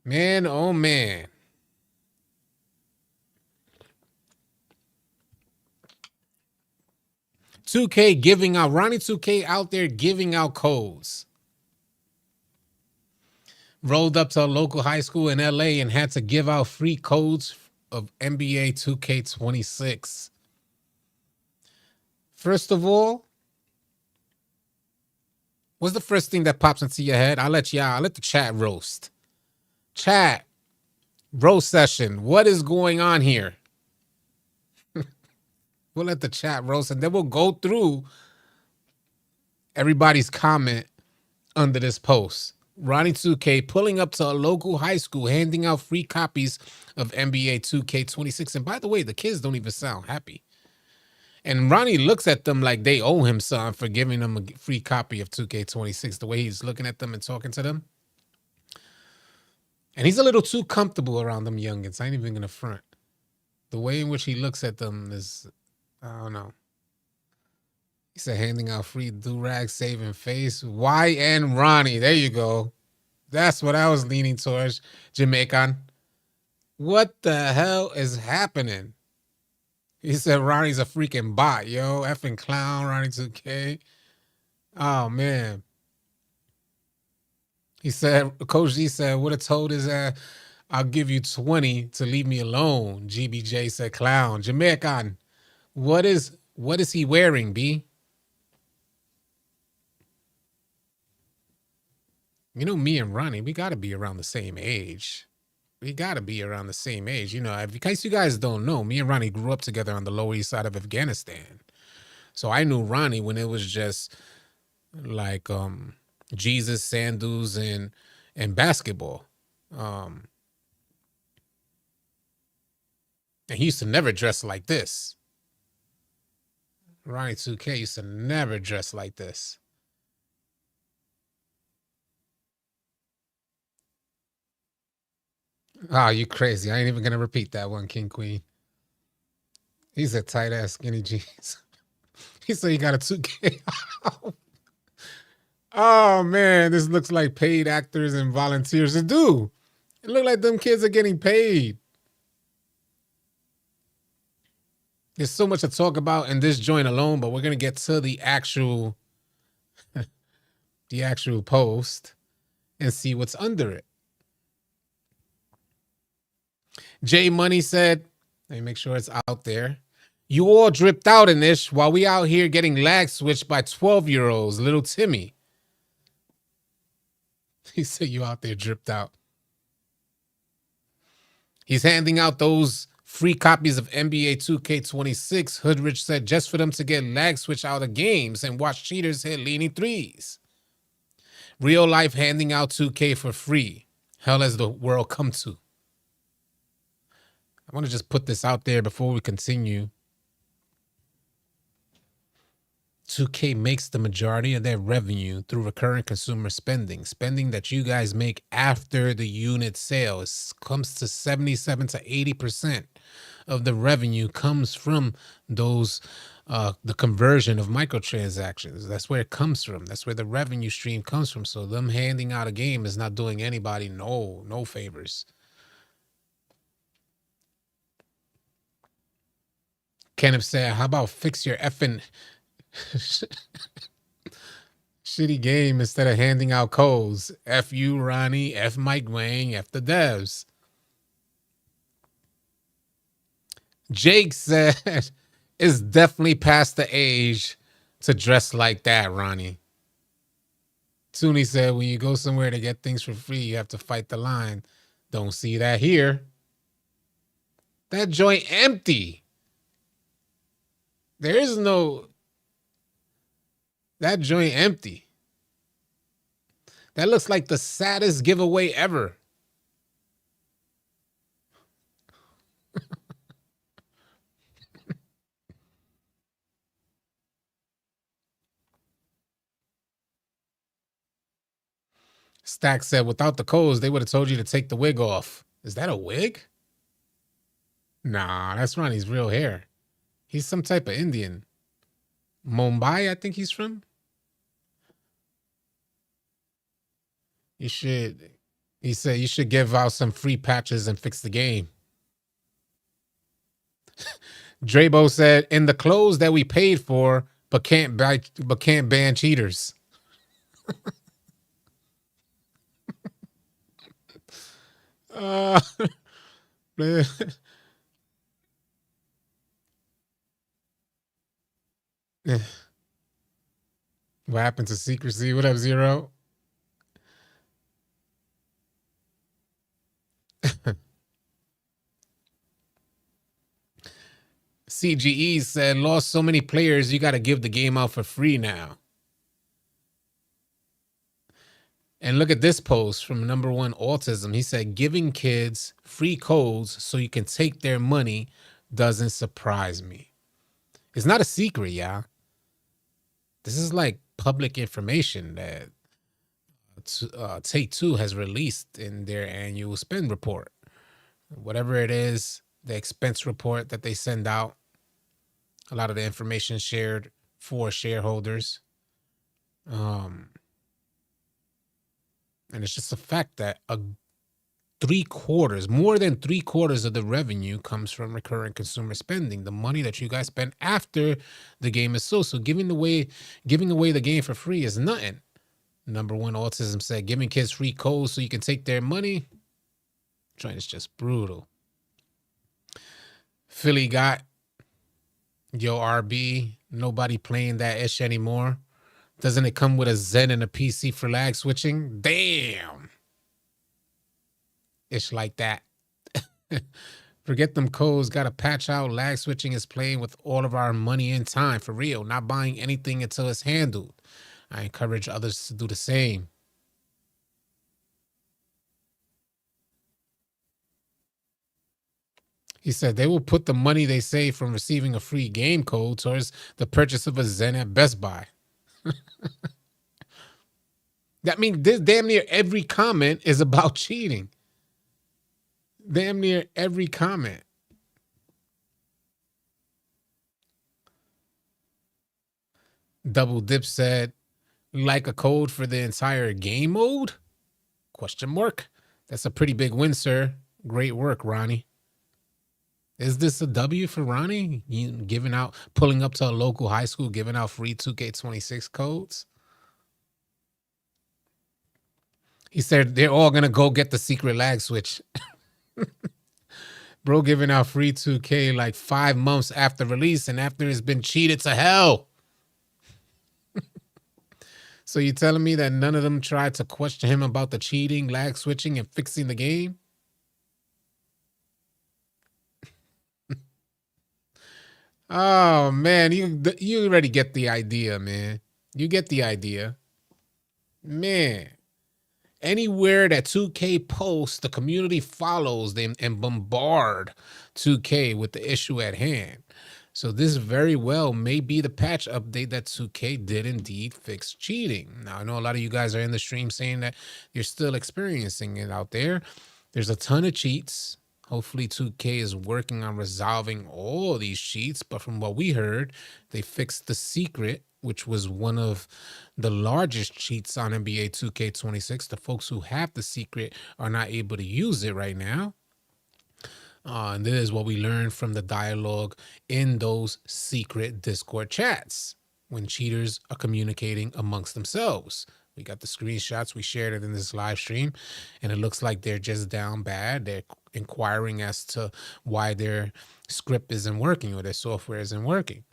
S1: Man, oh man. Ronnie 2K out there giving out codes. Rolled up to a local high school in LA and had to give out free codes of NBA 2K26. First of all, what's the first thing that pops into your head? I'll let the chat roast. Chat, roast session. What is going on here? We'll let the chat roast and then we'll go through everybody's comment under this post. Ronnie 2K pulling up to a local high school, handing out free copies of NBA 2K26. And by the way, the kids don't even sound happy. And Ronnie looks at them like they owe him something for giving them a free copy of 2K26, the way he's looking at them and talking to them. And he's a little too comfortable around them youngins. I ain't even going to front. The way in which he looks at them is, I don't know. He said handing out free do-rag saving face. YN Ronnie. There you go. That's what I was leaning towards, Jamaican. What the hell is happening? He said Ronnie's a freaking bot, yo. Effing clown, Ronnie 2K. Oh, man. He said, Coach G said, would have told his ass, I'll give you 20 to leave me alone. GBJ said, clown. Jamaican, what is he wearing, B? You know, me and Ronnie, we got to be around the same age. You know, in case you guys don't know, me and Ronnie grew up together on the Lower East Side of Afghanistan. So I knew Ronnie when it was just like Jesus, sandals, and basketball. And he used to never dress like this. Ronnie 2K used to never dress like this. Oh, you crazy. I ain't even going to repeat that one, King Queen. He's a tight-ass skinny jeans. He said he got a 2K. Oh, man, this looks like paid actors and volunteers. It do. It look like them kids are getting paid. There's so much to talk about in this joint alone, but we're going to get to the actual post and see what's under it. J Money said, let me make sure it's out there. You all dripped out in this while we out here getting lag switched by 12-year-olds, little Timmy. He said you out there dripped out. He's handing out those free copies of NBA 2K26. Hoodrich said just for them to get lag switch out of games and watch cheaters hit leaning threes. Real life handing out 2K for free. Hell has the world come to. I want to just put this out there before we continue. 2K makes the majority of their revenue through recurring consumer spending that you guys make after the unit sales comes to 77 to 80% of the revenue comes from those the conversion of microtransactions. That's where it comes from. That's where the revenue stream comes from. So them handing out a game is not doing anybody no favors. Kenneth said, how about fix your effing shitty game instead of handing out codes? F you, Ronnie. F Mike Wang. F the devs. Jake said, it's definitely past the age to dress like that, Ronnie. Tooney said, when you go somewhere to get things for free, you have to fight the line. Don't see that here. That joint empty. There is no... That joint empty. That looks like the saddest giveaway ever. Stack said, without the codes, they would have told you to take the wig off. Is that a wig? Nah, that's Ronnie's real hair. He's some type of Indian. Mumbai, I think he's from. You should, he said, you should give out some free patches and fix the game. Drabo said, in the clothes that we paid for, but can't ban cheaters. What happened to secrecy? What up, Zero? CGE said, lost so many players, you got to give the game out for free now. And look at this post from number one autism. He said, giving kids free codes so you can take their money doesn't surprise me. It's not a secret, y'all. This is like public information that Take-Two has released in their annual spend report. Whatever it is, the expense report that they send out, a lot of the information shared for shareholders. And it's just a fact that more than three quarters of the revenue comes from recurring consumer spending, the money that you guys spend after the game is sold. So giving away the game for free is nothing. Number one autism said, giving kids free codes so you can take their money. Trying is just brutal. Philly got, yo, RB, nobody playing that ish anymore. Doesn't it come with a Zen and a PC for lag switching? Damn. Ish like that. Forget them codes. Got to patch out. Lag switching is playing with all of our money in time. For real. Not buying anything until it's handled. I encourage others to do the same. He said they will put the money they save from receiving a free game code towards the purchase of a Zen at Best Buy. That means this damn near every comment is about cheating. Damn near every comment. Double Dip said, like a code for the entire game mode? Question mark. That's a pretty big win, sir. Great work, Ronnie. Is this a W for Ronnie? You pulling up to a local high school, giving out free 2K26 codes? He said they're all going to go get the secret lag switch. Bro giving out free 2K like 5 months after release and after it's been cheated to hell. So you telling me that none of them tried to question him about the cheating, lag switching, and fixing the game? Oh man, you already get the idea, man. You get the idea. Man. Anywhere that 2K posts, the community follows them and bombard 2K with the issue at hand. So this very well may be the patch update that 2K did indeed fix cheating. Now, I know a lot of you guys are in the stream saying that you're still experiencing it out there. There's a ton of cheats. Hopefully 2K is working on resolving all these cheats, but from what we heard, they fixed the secret, which was one of the largest cheats on NBA 2K26. The folks who have the secret are not able to use it right now. And this is what we learned from the dialogue in those secret Discord chats when cheaters are communicating amongst themselves. We got the screenshots. We shared it in this live stream, and it looks like they're just down bad. They're inquiring as to why their script isn't working or their software isn't working.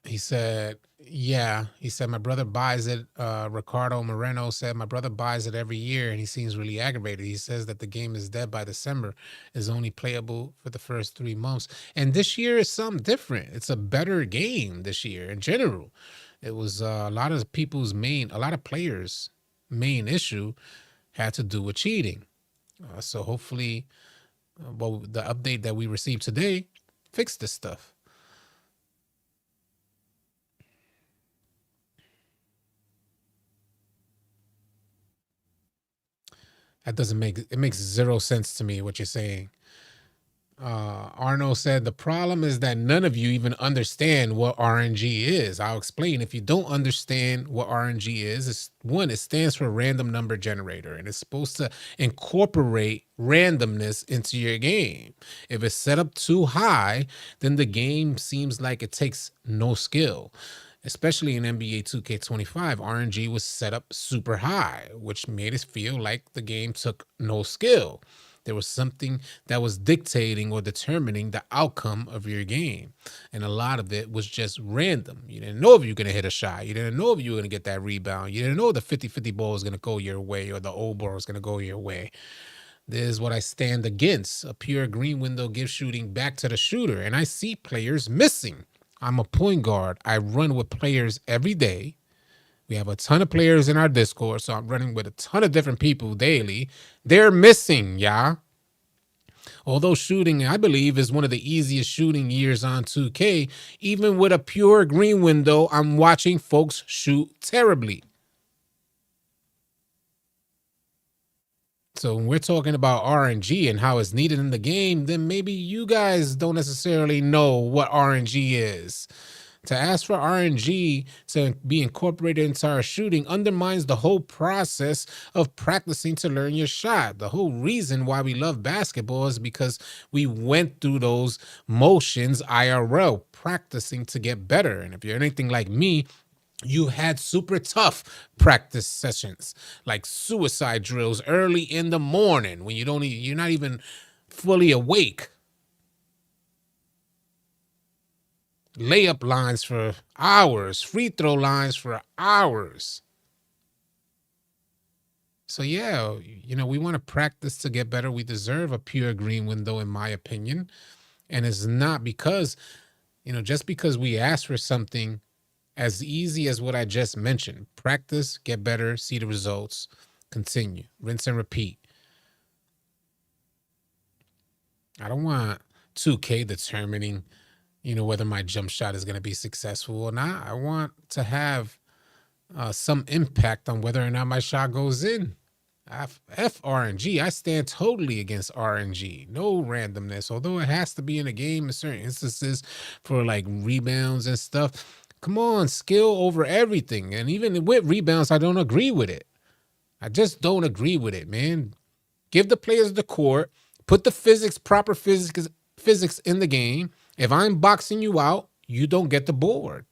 S1: He said, yeah, he said, my brother buys it. Ricardo Moreno said, my brother buys it every year and he seems really aggravated. He says that the game is dead by December, is only playable for the first 3 months. And this year is something different. It's a better game this year in general. It was a lot of people's a lot of players' main issue had to do with cheating. So hopefully, the update that we received today fixed this stuff. That doesn't it makes zero sense to me what you're saying. Arno said the problem is that none of you even understand what RNG is. I'll explain. If you don't understand what RNG is, it stands for random number generator, and it's supposed to incorporate randomness into your game. If it's set up too high, then the game seems like it takes no skill. Especially in NBA 2K25, RNG was set up super high, which made it feel like the game took no skill. There was something that was dictating or determining the outcome of your game. And a lot of it was just random. You didn't know if you were going to hit a shot. You didn't know if you were going to get that rebound. You didn't know the 50-50 ball was going to go your way or the old ball was going to go your way. This is what I stand against. A pure green window gives shooting back to the shooter. And I see players missing. I'm a point guard. I run with players every day. We have a ton of players in our Discord, so I'm running with a ton of different people daily. They're missing, yeah. Although shooting, I believe, is one of the easiest shooting years on 2K, even with a pure green window, I'm watching folks shoot terribly. So when we're talking about RNG and how it's needed in the game, then maybe you guys don't necessarily know what RNG is. To ask for RNG to be incorporated into our shooting undermines the whole process of practicing to learn your shot. The whole reason why we love basketball is because we went through those motions IRL, practicing to get better. And if you're anything like me, you had super tough practice sessions, like suicide drills early in the morning when you're not even fully awake. Layup lines for hours, free throw lines for hours. So yeah, we want to practice to get better. We deserve a pure green window, in my opinion. And it's not because, just because we ask for something as easy as what I just mentioned. Practice, get better, see the results, continue, rinse and repeat. I don't want 2K determining, whether my jump shot is going to be successful or not. I want to have some impact on whether or not my shot goes in. F RNG. I stand totally against RNG. No randomness, although it has to be in a game in certain instances for like rebounds and stuff. Come on, skill over everything. And even with rebounds, I don't agree with it. I just don't agree with it, man. Give the players the court, put the proper physics in the game. If I'm boxing you out, you don't get the board.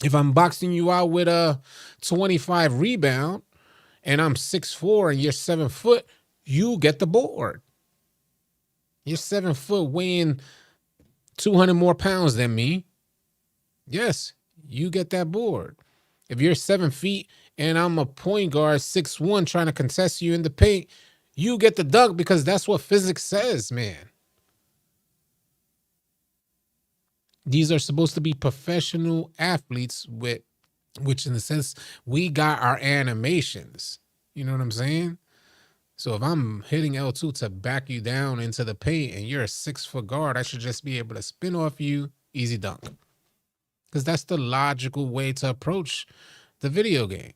S1: If I'm boxing you out with a 25 rebound and I'm 6'4" and you're 7 foot, you get the board. You're 7 foot, weighing 200 more pounds than me. Yes, you get that board. If you're 7 feet and I'm a point guard, 6'1", trying to contest you in the paint, you get the dunk because that's what physics says, man. These are supposed to be professional athletes which in a sense, we got our animations. You know what I'm saying? So if I'm hitting L2 to back you down into the paint and you're a 6 foot guard, I should just be able to spin off you, easy dunk. Because that's the logical way to approach the video game.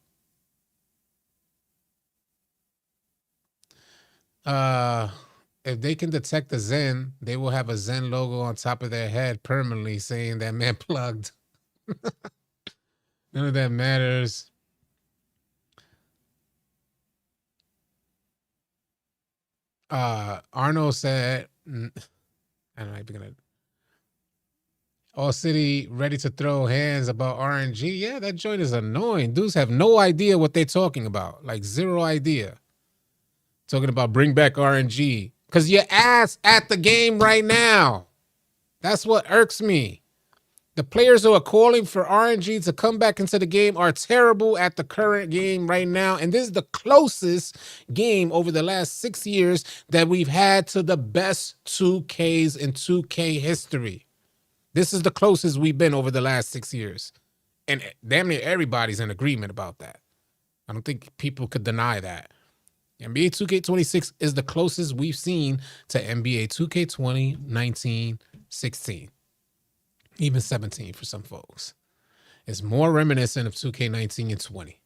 S1: If they can detect the Zen, they will have a Zen logo on top of their head permanently saying that man plugged. None of that matters. Arnold said, I don't know, I'm gonna. All City ready to throw hands about RNG. Yeah, that joint is annoying. Dudes have no idea what they're talking about. Like zero idea. Talking about bring back RNG. Because your ass at the game right now. That's what irks me. The players who are calling for RNG to come back into the game are terrible at the current game right now. And this is the closest game over the last 6 years that we've had to the best 2Ks in 2K history. This is the closest we've been over the last 6 years. And damn near everybody's in agreement about that. I don't think people could deny that. NBA 2K26 is the closest we've seen to NBA 2K20, 19, 16. Even 17 for some folks. It's more reminiscent of 2K19 and 20.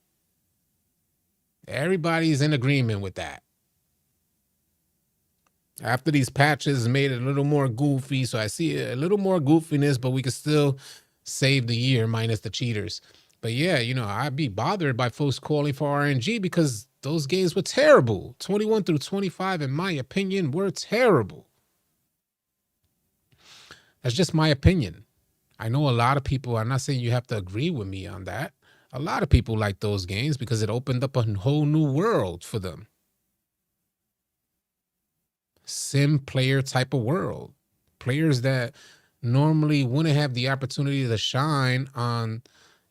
S1: Everybody's in agreement with that. After these patches made it a little more goofy, so I see a little more goofiness, but we can still save the year minus the cheaters. But yeah, you know, I'd be bothered by folks calling for RNG because those games were terrible. 21 through 25, in my opinion, were terrible. That's just my opinion. I know a lot of people, I'm not saying you have to agree with me on that. A lot of people like those games because it opened up a whole new world for them. Sim player type of world. Players that normally wouldn't have the opportunity to shine on,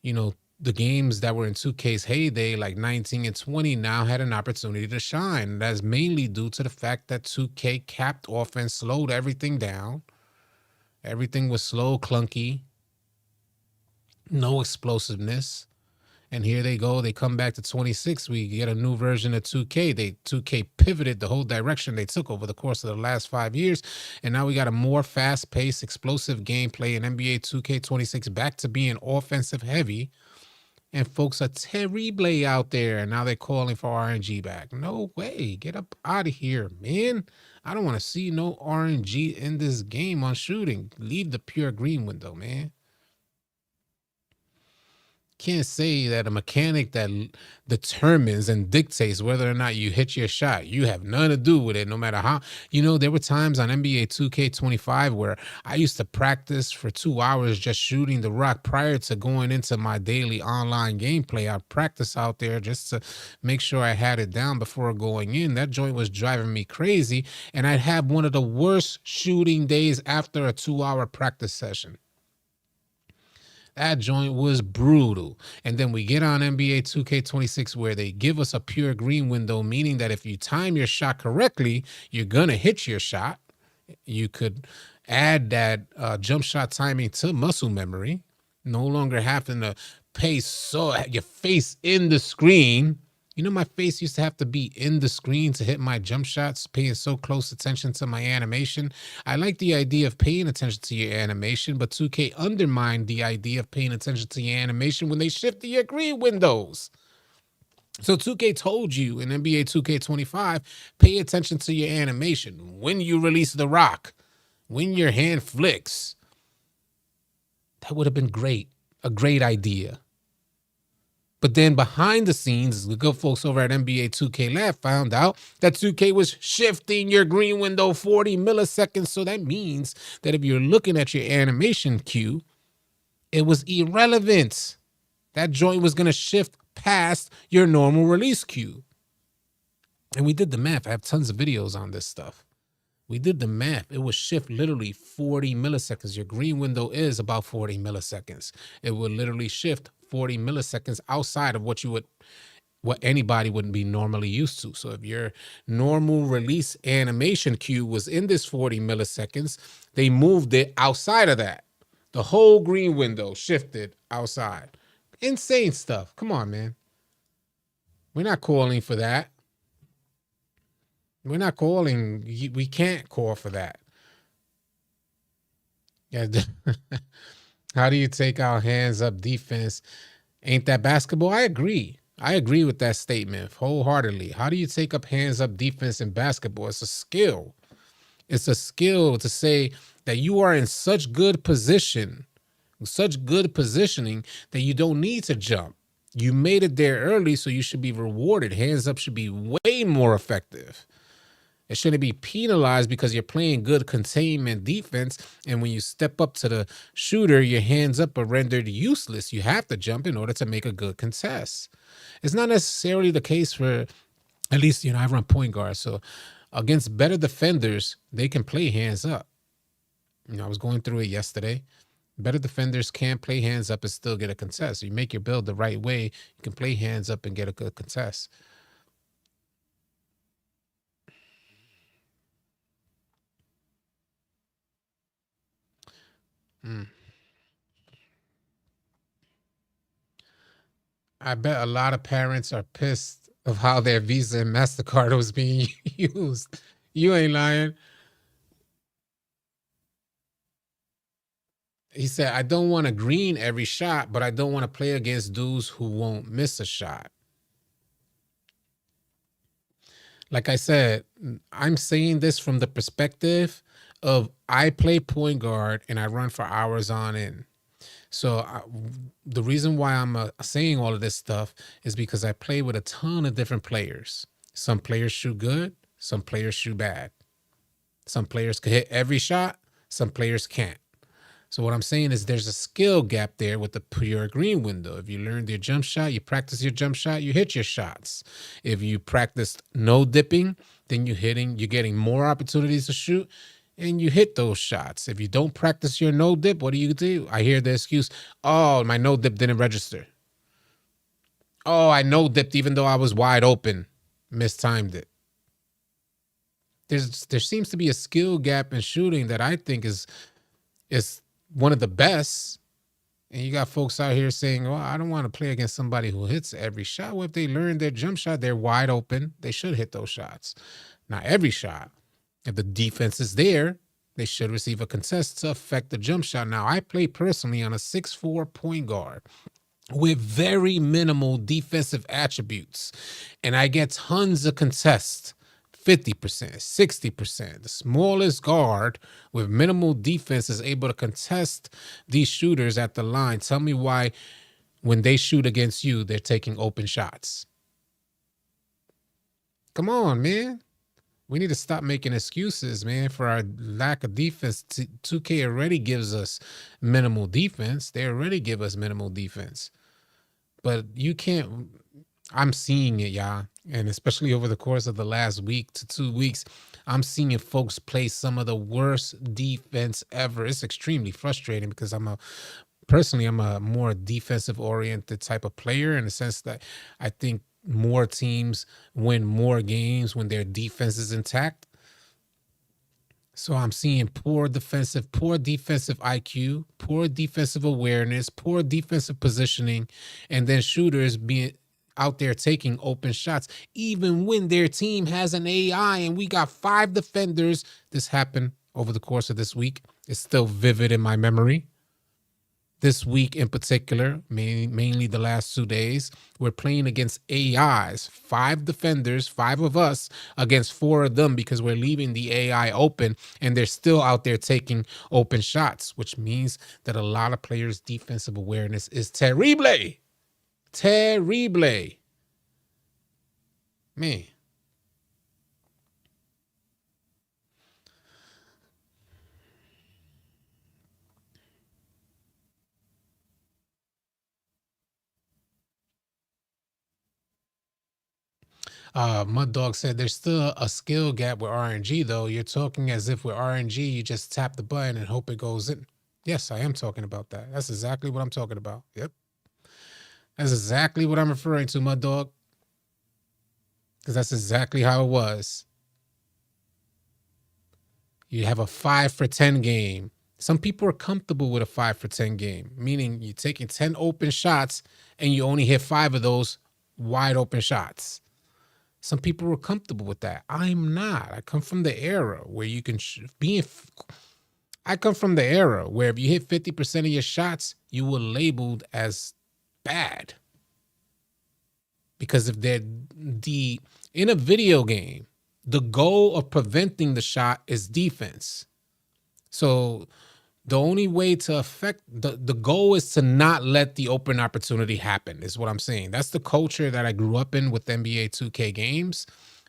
S1: you know, the games that were in 2K's heyday, like 19 and 20, now had an opportunity to shine. That's mainly due to the fact that 2K capped offense, slowed everything down. Everything was slow, clunky, no explosiveness. And here they go. They come back to 26. We get a new version of 2K. 2K pivoted the whole direction they took over the course of the last 5 years. And now we got a more fast-paced, explosive gameplay in NBA 2K26 back to being offensive heavy. And folks are terrible out there. And now they're calling for RNG back. No way. Get up out of here, man. I don't want to see no RNG in this game on shooting. Leave the pure green window, man. Can't say that a mechanic that determines and dictates whether or not you hit your shot. You have nothing to do with it, no matter how. You know, there were times on NBA 2K25 where I used to practice for 2 hours just shooting the rock prior to going into my daily online gameplay. I practice out there just to make sure I had it down before going in. That joint was driving me crazy, and I'd have one of the worst shooting days after a 2-hour practice session. That joint was brutal. And then we get on NBA 2K26 where they give us a pure green window, meaning that if you time your shot correctly, you're going to hit your shot. You could add that jump shot timing to muscle memory, no longer having to pay your face in the screen. You know, my face used to have to be in the screen to hit my jump shots, paying so close attention to my animation. I like the idea of paying attention to your animation, but 2K undermined the idea of paying attention to your animation when they shifted your green windows. So 2K told you in NBA 2K25, pay attention to your animation. When you release the rock, when your hand flicks, that would have been great. A great idea. But then behind the scenes, the good folks over at NBA 2K Lab found out that 2K was shifting your green window 40 milliseconds. So that means that if you're looking at your animation queue, it was irrelevant. That joint was going to shift past your normal release queue. And we did the math. I have tons of videos on this stuff. We did the math. It would shift literally 40 milliseconds. Your green window is about 40 milliseconds. It would literally shift 40 milliseconds outside of what anybody wouldn't be normally used to. So if your normal release animation queue was in this 40 milliseconds, they moved it outside of that. The whole green window shifted outside. Insane stuff. Come on, man. We're not calling for that. We're not calling. We can't call for that. Yeah. How do you take out hands up defense? Ain't that basketball? I agree. I agree with that statement wholeheartedly. How do you take up hands up defense in basketball? It's a skill. It's a skill to say that you are in such good position, such good positioning that you don't need to jump. You made it there early, so you should be rewarded. Hands up should be way more effective. It shouldn't be penalized because you're playing good containment defense. And when you step up to the shooter, your hands up are rendered useless. You have to jump in order to make a good contest. It's not necessarily the case for, at least, I run point guard. So against better defenders, they can play hands up. I was going through it yesterday. Better defenders can play hands up and still get a contest. You make your build the right way, you can play hands up and get a good contest. Mm. I bet a lot of parents are pissed of how their Visa and MasterCard was being used. You ain't lying. He said, I don't want to green every shot, but I don't want to play against dudes who won't miss a shot. Like I said, I'm saying this from the perspective of I play point guard and I run for hours on end. So the reason why I'm saying all of this stuff is because I play with a ton of different players. Some players shoot good, some players shoot bad. Some players can hit every shot, some players can't. So what I'm saying is there's a skill gap there with the pure green window. If you learned your jump shot, you practice your jump shot, you hit your shots. If you practiced no dipping, then you're getting more opportunities to shoot and you hit those shots. If you don't practice your no dip, what do? I hear the excuse, oh, my no dip didn't register. Oh, I no dipped even though I was wide open, mistimed it. There seems to be a skill gap in shooting that I think is one of the best. And you got folks out here saying, well, I don't want to play against somebody who hits every shot. Well, if they learn their jump shot, they're wide open. They should hit those shots. Not every shot. If the defense is there, they should receive a contest to affect the jump shot. Now, I play personally on a 6'4" point guard with very minimal defensive attributes, and I get tons of contests. 50%, 60%. The smallest guard with minimal defense is able to contest these shooters at the line. Tell me why, when they shoot against you, they're taking open shots. Come on, man. We need to stop making excuses, man, for our lack of defense. 2K already gives us minimal defense. They already give us minimal defense. But you can't. I'm seeing it, y'all. And especially over the course of the last week to 2 weeks, I'm seeing folks play some of the worst defense ever. It's extremely frustrating because I'm a more defensive oriented type of player, in the sense that I think more teams win more games when their defense is intact. So I'm seeing poor defensive IQ, poor defensive awareness, poor defensive positioning, and then shooters being out there taking open shots, even when their team has an AI and we got 5 defenders. This happened over the course of this week. It's still vivid in my memory. This week in particular, mainly the last 2 days, we're playing against AIs, 5 defenders, 5 of us against 4 of them, because we're leaving the AI open and they're still out there taking open shots, which means that a lot of players' defensive awareness is terrible. Terrible. Man. Mud Dog said there's still a skill gap with RNG though. You're talking as if with RNG you just tap the button and hope it goes in. Yes, I am talking about that. That's exactly what I'm talking about. Yep. That's exactly what I'm referring to, Mud Dog. Because that's exactly how it was. You have a 5 for 10 game. Some people are comfortable with a 5 for 10 game, meaning you're taking 10 open shots and you only hit 5 of those wide open shots. Some people are comfortable with that. I'm not. I come from the era where you can I come from the era where if you hit 50% of your shots, you were labeled as bad. Because if in a video game, the goal of preventing the shot is defense. So the only way to affect the goal is to not let the open opportunity happen, is what I'm saying. That's the culture that I grew up in with NBA 2K games,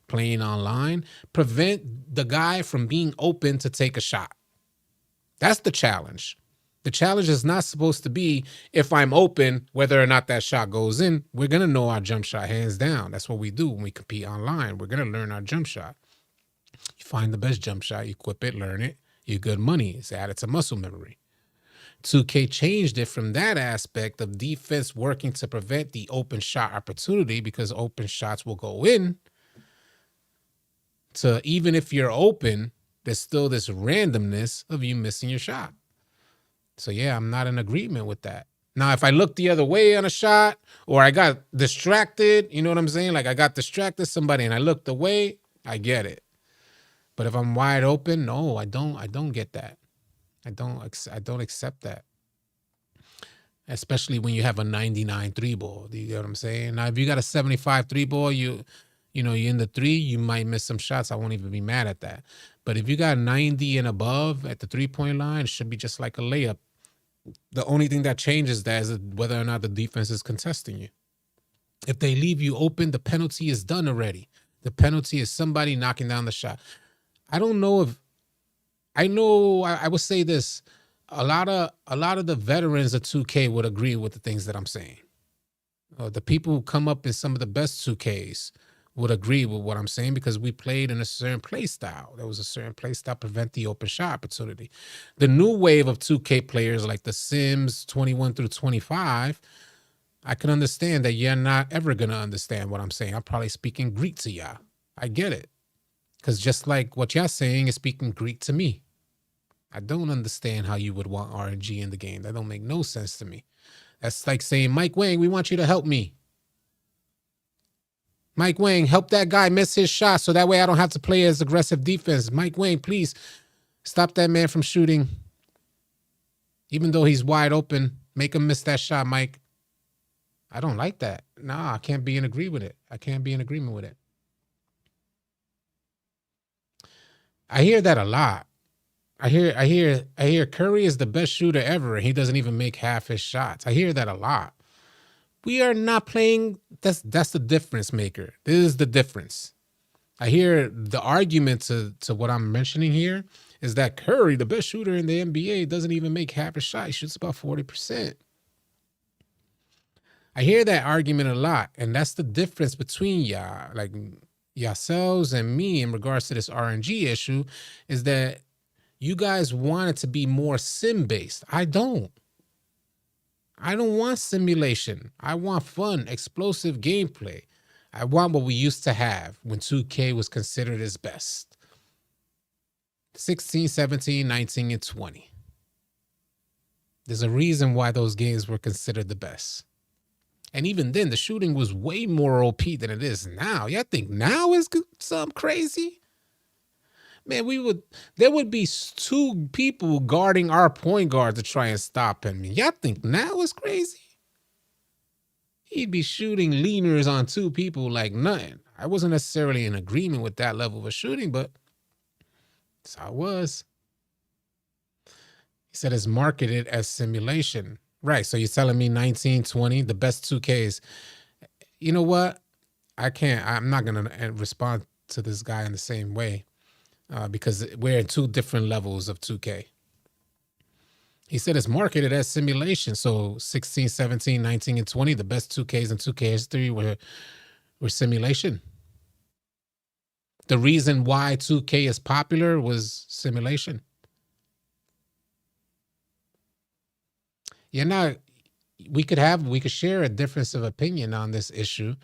S1: playing online. Prevent the guy from being open to take a shot. That's the challenge. The challenge is not supposed to be if I'm open, whether or not that shot goes in. We're going to know our jump shot hands down. That's what we do when we compete online. We're going to learn our jump shot. You find the best jump shot, you equip it, learn it. You're good money. It's added to muscle memory. 2K changed it from that aspect of defense working to prevent the open shot opportunity, because open shots will go in, to even if you're open, there's still this randomness of you missing your shot. So yeah, I'm not in agreement with that. Now, if I look the other way on a shot, or I got distracted, you know what I'm saying? Like I got distracted somebody and I looked away, I get it. But if I'm wide open, no, I don't get that. I don't accept that. Especially when you have a 99 3 ball. Do you get what I'm saying? Now, if you got a 75 3 ball, you're in the 3, you might miss some shots. I won't even be mad at that. But if you got 90 and above at the 3-point line, it should be just like a layup. The only thing that changes that is whether or not the defense is contesting you. If they leave you open, the penalty is done already. The penalty is somebody knocking down the shot. I don't know if I would say this. A lot of the veterans of 2K would agree with the things that I'm saying. The people who come up in some of the best 2Ks would agree with what I'm saying, because we played in a certain play style. There was a certain play style prevent the open shot opportunity. The new wave of 2K players like the Sims 21 through 25, I can understand that you're not ever going to understand what I'm saying. I'm probably speaking Greek to y'all. I get it. Because just like what y'all saying is speaking Greek to me. I don't understand how you would want RNG in the game. That don't make no sense to me. That's like saying, Mike Wang, we want you to help me. Mike Wang, help that guy miss his shot so that way I don't have to play as aggressive defense. Mike Wang, please stop that man from shooting. Even though he's wide open, make him miss that shot, Mike. I don't like that. Nah, I can't be in agreement with it. I can't be in agreement with it. I hear that a lot. I hear Curry is the best shooter ever, and he doesn't even make half his shots. I hear that a lot. We are not playing. That's the difference maker. This is the difference. I hear the argument to what I'm mentioning here is that Curry, the best shooter in the NBA, doesn't even make half his shot. He shoots about 40%. I hear that argument a lot, and that's the difference between y'all, like yourselves and me, in regards to this RNG issue, is that you guys want it to be more sim-based. I don't want simulation. I want fun, explosive gameplay. I want what we used to have when 2K was considered its best. 16, 17, 19, and 20. There's a reason why those games were considered the best. And even then, the shooting was way more OP than it is now. Y'all think now is something crazy? Man, there would be 2 people guarding our point guard to try and stop him. Y'all think now is crazy? He'd be shooting leaners on 2 people like nothing. I wasn't necessarily in agreement with that level of shooting, but that's how it was. He said it's marketed as simulation. Right, so you're telling me 19, 20, the best 2Ks. You know what? I'm not going to respond to this guy in the same way. Because we're in 2 different levels of 2K. He said it's marketed as simulation. So 16, 17, 19, and 20, the best 2Ks in 2K history were simulation. The reason why 2K is popular was simulation. Yeah, now we could share a difference of opinion on this issue,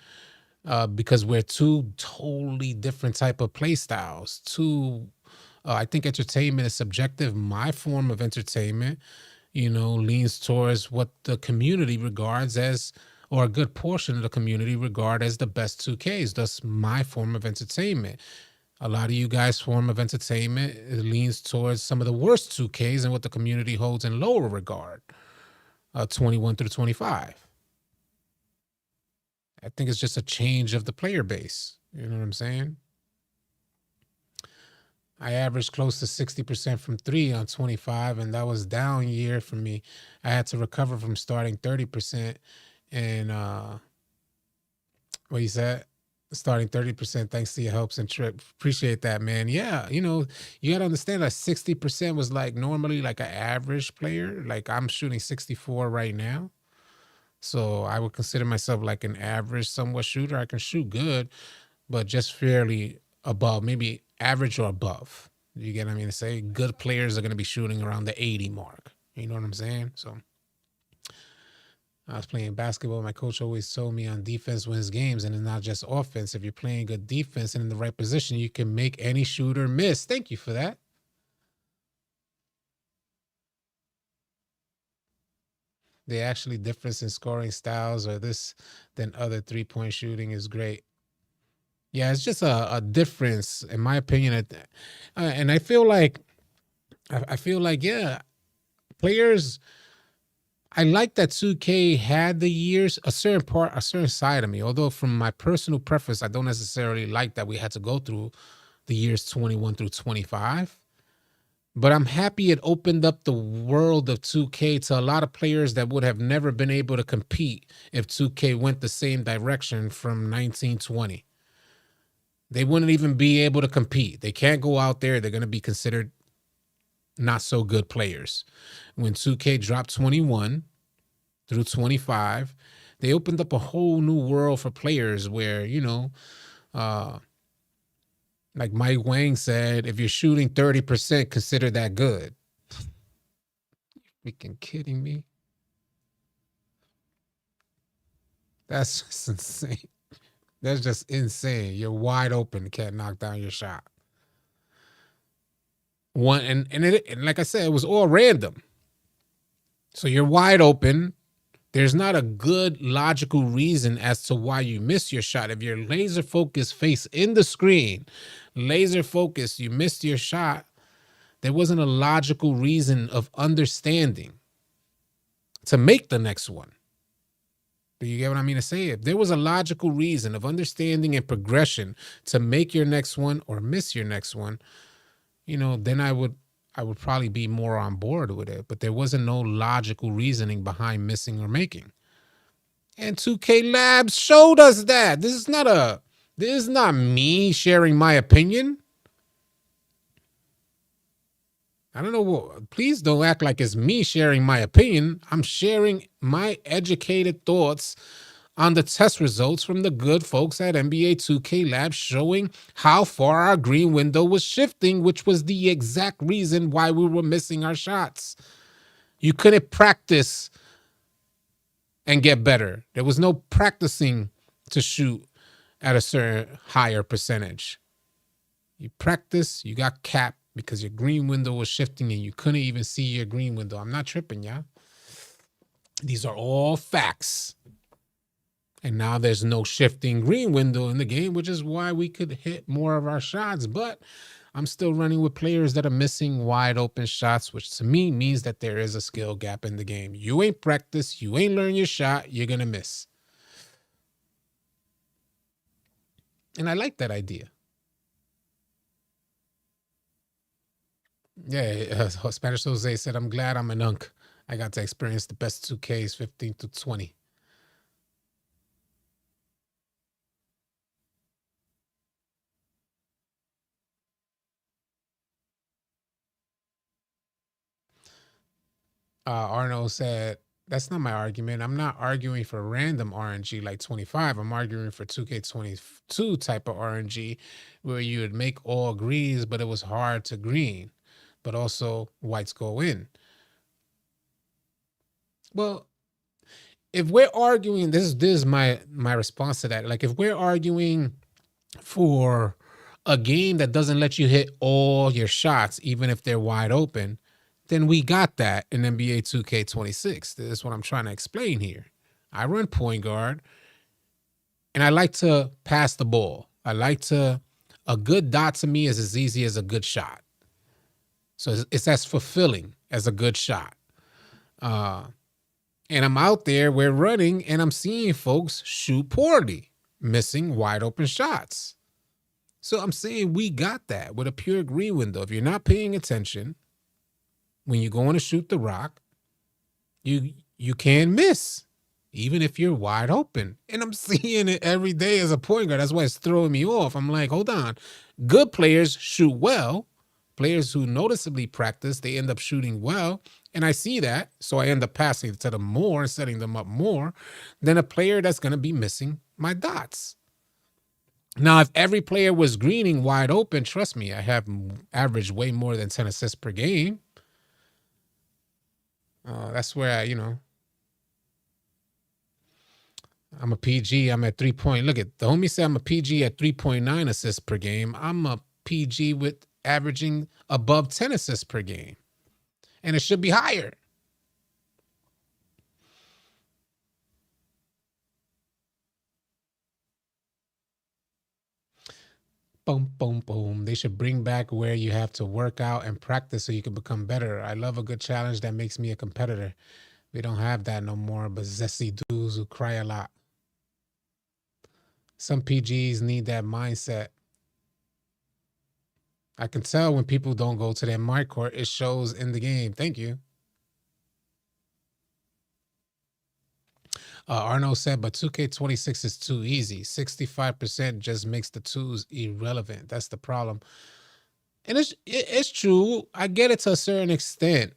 S1: because we're two totally different type of play styles. I think entertainment is subjective. My form of entertainment, leans towards what the community regards as, or a good portion of the community regard as the best 2Ks. That's my form of entertainment. A lot of you guys' form of entertainment leans towards some of the worst 2Ks and what the community holds in lower regard, 21 through 25. I think it's just a change of the player base. You know what I'm saying? I averaged close to 60% from three on 25, and that was down year for me. I had to recover from starting 30%, and what you said, starting 30% thanks to your helps and trip. Appreciate that, man. Yeah, you got to understand that 60% was like normally like an average player. Like I'm shooting 64 right now. So I would consider myself like an average, somewhat shooter. I can shoot good, but just fairly above, maybe average or above. You get what I mean to say? Good players are going to be shooting around the 80 mark. You know what I'm saying? So I was playing basketball. My coach always told me on defense wins games, and it's not just offense. If you're playing good defense and in the right position, you can make any shooter miss. Thank you for that. The actually difference in scoring styles or this than other 3-point shooting is great. Yeah, it's just a difference, in my opinion. And I feel like, yeah, players. I like that 2K had the years, a certain side of me. Although, from my personal preference, I don't necessarily like that we had to go through the years 21 through 25. But I'm happy it opened up the world of 2K to a lot of players that would have never been able to compete if 2K went the same direction from 1920. They wouldn't even be able to compete. They can't go out there. They're going to be considered not so good players. When 2K dropped 21 through 25, they opened up a whole new world for players where, uh, like Mike Wang said, if you're shooting 30%, consider that good. Freaking kidding me? That's just insane. That's just insane. You're wide open, can't knock down your shot. One and like I said, it was all random. So you're wide open. There's not a good logical reason as to why you miss your shot. If you're laser focused, face in the screen, laser focused, you missed your shot. There wasn't a logical reason of understanding to make the next one. Do you get what I mean to say? If there was a logical reason of understanding and progression to make your next one or miss your next one, then I would probably be more on board with it. But there wasn't no logical reasoning behind missing or making. And 2K Labs showed us that. This is not me sharing my opinion. I don't know. Please don't act like it's me sharing my opinion. I'm sharing my educated thoughts on the test results from the good folks at NBA 2K Labs, showing how far our green window was shifting, which was the exact reason why we were missing our shots. You couldn't practice and get better. There was no practicing to shoot at a certain higher percentage. You practice, you got capped because your green window was shifting and you couldn't even see your green window. I'm not tripping, yeah. These are all facts. And now there's no shifting green window in the game, which is why we could hit more of our shots. But I'm still running with players that are missing wide open shots, which to me means that there is a skill gap in the game. You ain't practiced, you ain't learned your shot, you're going to miss. And I like that idea. Yeah, Spanish Jose said, I'm glad I'm an unk. I got to experience the best 2Ks 15 to 20. Arnold said, That's not my argument. I'm not arguing for random RNG like 25. I'm arguing for 2K22 type of RNG where you would make all greens, but it was hard to green, but also whites go in. Well, if we're arguing, this is my response to that. Like if we're arguing for a game that doesn't let you hit all your shots, even if they're wide open, then we got that in NBA 2K26. This is what I'm trying to explain here. I run point guard, and I like to pass the ball. A good dot to me is as easy as a good shot. So it's as fulfilling as a good shot. And I'm out there, we're running, and I'm seeing folks shoot poorly, missing wide open shots. So I'm saying we got that with a pure green window. If you're not paying attention, when you're going to shoot the rock, you can miss, even if you're wide open. And I'm seeing it every day as a point guard. That's why it's throwing me off. I'm like, hold on. Good players shoot well. Players who noticeably practice, they end up shooting well. And I see that. So I end up passing to them more, setting them up more than a player that's going to be missing my dots. Now, if every player was greening wide open, trust me, I have averaged way more than 10 assists per game. That's where I'm a PG. I'm at 3 point. Look at the homie said I'm a PG at 3.9 assists per game. I'm a PG with averaging above 10 assists per game. And it should be higher. Boom, boom, boom. They should bring back where you have to work out and practice so you can become better. I love a good challenge that makes me a competitor. We don't have that no more, but zesty dudes who cry a lot. Some PGs need that mindset. I can tell when people don't go to their my court, it shows in the game. Thank you. Arno said, but 2K26 is too easy. 65% just makes the twos irrelevant. That's the problem. And it's true. I get it to a certain extent,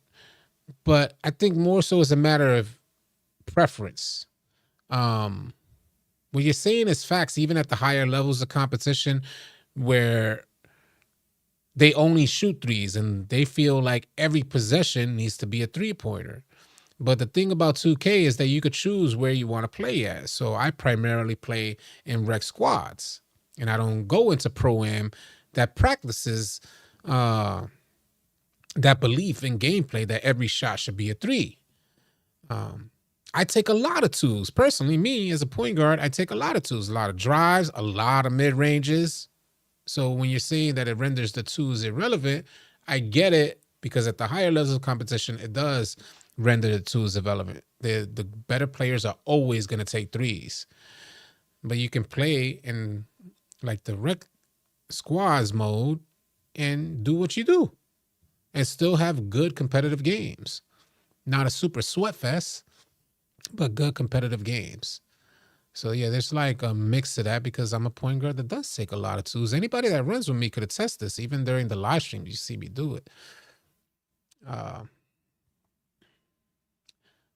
S1: but I think more so it's a matter of preference. What you're saying is facts, even at the higher levels of competition where they only shoot threes and they feel like every possession needs to be a three-pointer. But the thing about 2K is that you could choose where you want to play at. So I primarily play in rec squads, and I don't go into Pro-Am that practices that belief in gameplay that every shot should be a three. I take a lot of twos. Personally, me as a point guard, I take a lot of twos, a lot of drives, a lot of mid-ranges. So when you're saying that it renders the twos irrelevant, I get it, because at the higher levels of competition, it does render the twos irrelevant. The better players are always going to take threes. But you can play in like the rec squads mode and do what you do and still have good competitive games. Not a super sweat fest, but good competitive games. So yeah, there's like a mix to that, because I'm a point guard that does take a lot of twos. Anybody that runs with me could attest this. Even during the live stream, you see me do it.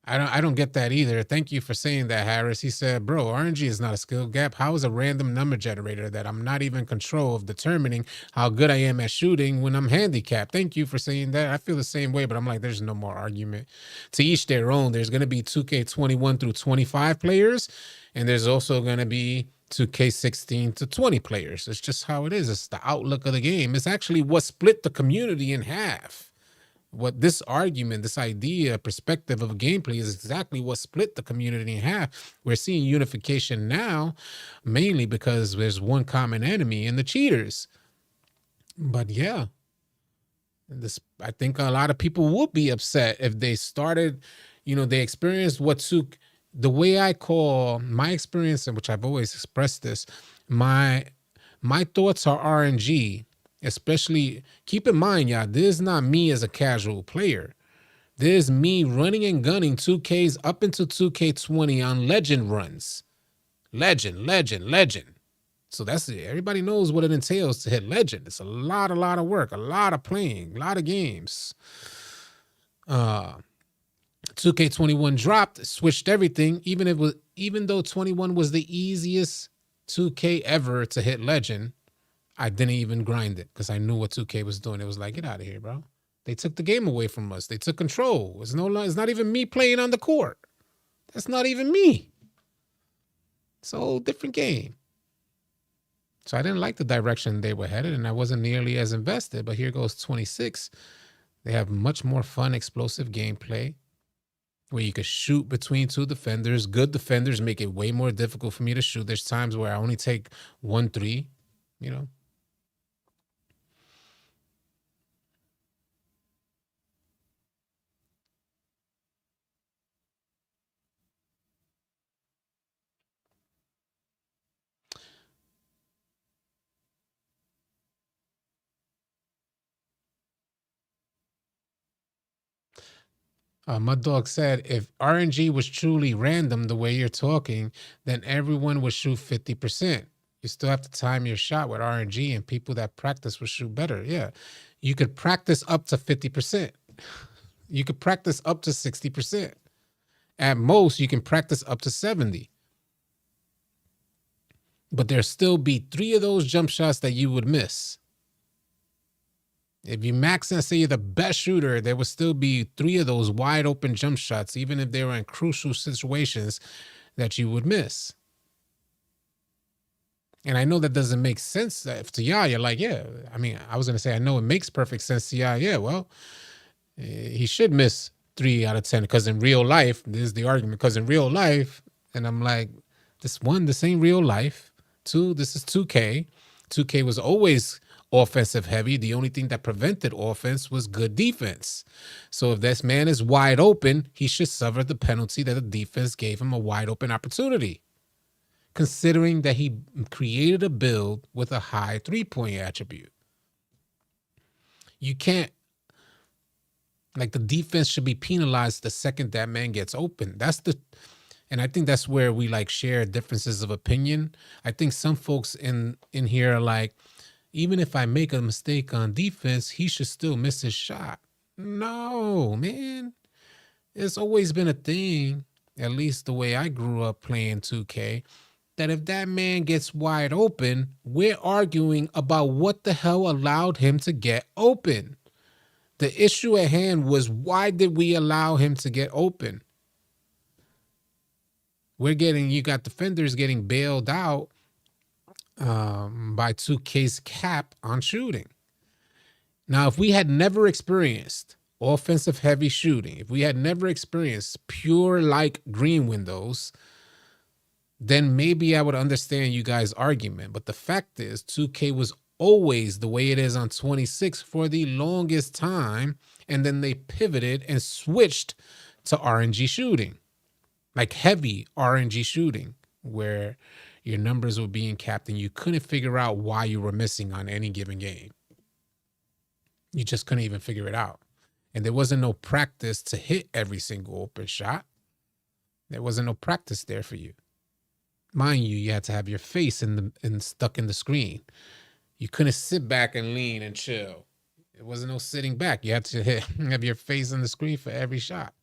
S1: I don't get that either. Thank you for saying that, Harris. He said, bro, RNG is not a skill gap. How is a random number generator that I'm not even in control of determining how good I am at shooting when I'm handicapped? Thank you for saying that. I feel the same way, but I'm like, there's no more argument. To each their own. There's going to be 2K21 through 25 players, and there's also going to be 2K16 to 20 players. It's just how it is. It's the outlook of the game. It's actually what split the community in half. What this argument, this idea, perspective of gameplay is exactly what split the community in half. We're seeing unification now, mainly because there's one common enemy in the cheaters. But yeah, I think a lot of people would be upset if they started, they experienced the way I call my experience, in which I've always expressed this, my thoughts are RNG. Especially, keep in mind, y'all, this is not me as a casual player. This is me running and gunning 2Ks up into 2K20 on legend runs. Legend. So that's it. Everybody knows what it entails to hit legend. It's a lot of work, a lot of playing, a lot of games. 2K21 dropped, switched everything. Even though 21 was the easiest 2K ever to hit legend, I didn't even grind it because I knew what 2K was doing. It was like, get out of here, bro. They took the game away from us. They took control. It's not even me playing on the court. That's not even me. It's a whole different game. So I didn't like the direction they were headed, and I wasn't nearly as invested. But here goes 26. They have much more fun, explosive gameplay where you could shoot between two defenders. Good defenders make it way more difficult for me to shoot. There's times where I only take 1-3, you know. Mud Dog said, if RNG was truly random the way you're talking, then everyone would shoot 50%. You still have to time your shot with RNG, and people that practice will shoot better. Yeah. You could practice up to 50%. You could practice up to 60%. At most, you can practice up to 70. But there'll still be 3 of those jump shots that you would miss. If you max and say you're the best shooter, there would still be 3 of those wide open jump shots, even if they were in crucial situations, that you would miss. And I know that doesn't make sense. If to y'all, you're like, yeah, I mean, I was going to say, I know it makes perfect sense to y'all. Yeah, well, he should miss 3 out of 10 because in real life, this is the argument, because in real life, and I'm like, this ain't real life. 2, this is 2K. 2K was always offensive heavy. The only thing that prevented offense was good defense. So if this man is wide open, he should suffer the penalty that the defense gave him a wide open opportunity, considering that he created a build with a high 3-point attribute. You can't, like, the defense should be penalized the second that man gets open. And I think that's where we like share differences of opinion. I think some folks in here are like, even if I make a mistake on defense, he should still miss his shot. No, man. It's always been a thing, at least the way I grew up playing 2K, that if that man gets wide open, we're arguing about what the hell allowed him to get open. The issue at hand was, why did we allow him to get open? You got defenders getting bailed out by 2K's cap on shooting. Now, if we had never experienced offensive heavy shooting, if we had never experienced pure like green windows, then maybe I would understand you guys' argument. But the fact is, 2K was always the way it is on 26 for the longest time, and then they pivoted and switched to RNG shooting, like heavy RNG shooting, where your numbers were being capped and you couldn't figure out why you were missing on any given game. You just couldn't even figure it out. And there wasn't no practice to hit every single open shot. There wasn't no practice there for you. Mind you, you had to have your face stuck in the screen. You couldn't sit back and lean and chill. There wasn't no sitting back. You had to have your face in the screen for every shot.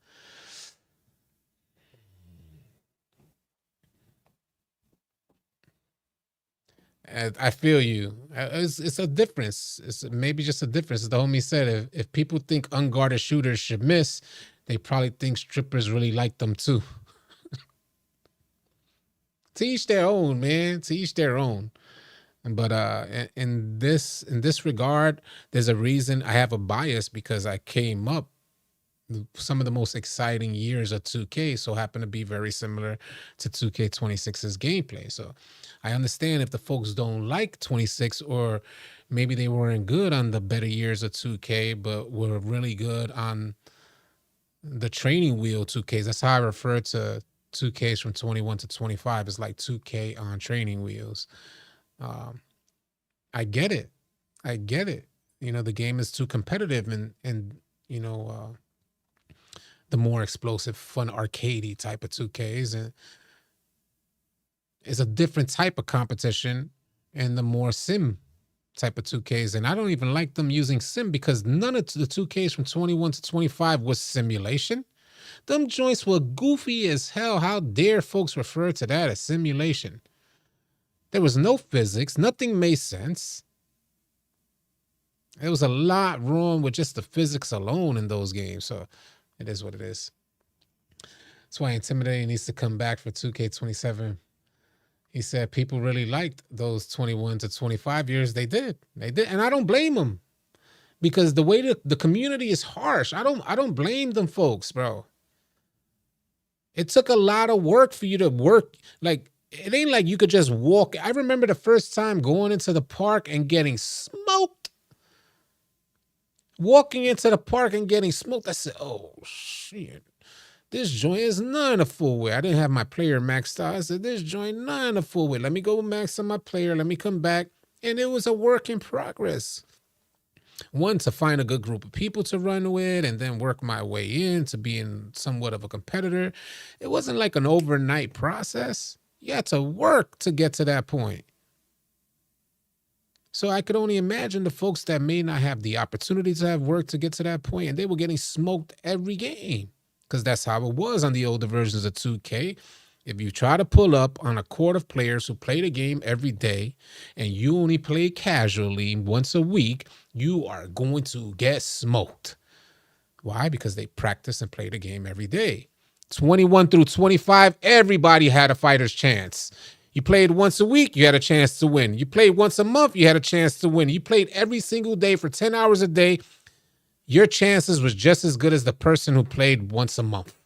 S1: I feel you. It's a difference. It's maybe just a difference. As the homie said, if people think unguarded shooters should miss, they probably think strippers really like them too. To each their own, man. To each their own. But in this regard, there's a reason I have a bias, because I came up some of the most exciting years of 2K, so happen to be very similar to 2K26's gameplay. So I understand if the folks don't like 26, or maybe they weren't good on the better years of 2K, but were really good on the training wheel 2Ks. That's how I refer to 2Ks from 21 to 25. It's like 2K on training wheels. I get it. I get it. You know, the game is too competitive, and you know, the more explosive, fun, arcadey type of 2Ks, and it's a different type of competition, and the more sim type of 2Ks. And I don't even like them using sim, because none of the 2Ks from 21 to 25 was simulation. Them joints were goofy as hell. How dare folks refer to that as simulation? There was no physics. Nothing made sense. There was a lot wrong with just the physics alone in those games. So it is what it is. That's why Intimidating needs to come back for 2K27. He said people really liked those 21 to 25 years. They did. And I don't blame them. Because the way that the community is harsh. I don't blame them folks, bro. It took a lot of work for you to work. Like, it ain't like you could just walk. I remember the first time going into the park and getting smoked. Walking into the park and getting smoked. I said, oh, shit. This joint is not in a full way. I didn't have my player maxed out. I said, this joint not in a full way. Let me go max on my player. Let me come back. And it was a work in progress. One, to find a good group of people to run with and then work my way into being somewhat of a competitor. It wasn't like an overnight process. You had to work to get to that point. So I could only imagine the folks that may not have the opportunity to have work to get to that point, and they were getting smoked every game. Because that's how it was on the older versions of 2K. If you try to pull up on a court of players who play the game every day and you only play casually once a week, you are going to get smoked. Why? Because they practice and play the game every day. 21 through 25, everybody had a fighter's chance. You played once a week, you had a chance to win. You played once a month, you had a chance to win. You played every single day for 10 hours a day. Your chances was just as good as the person who played once a month.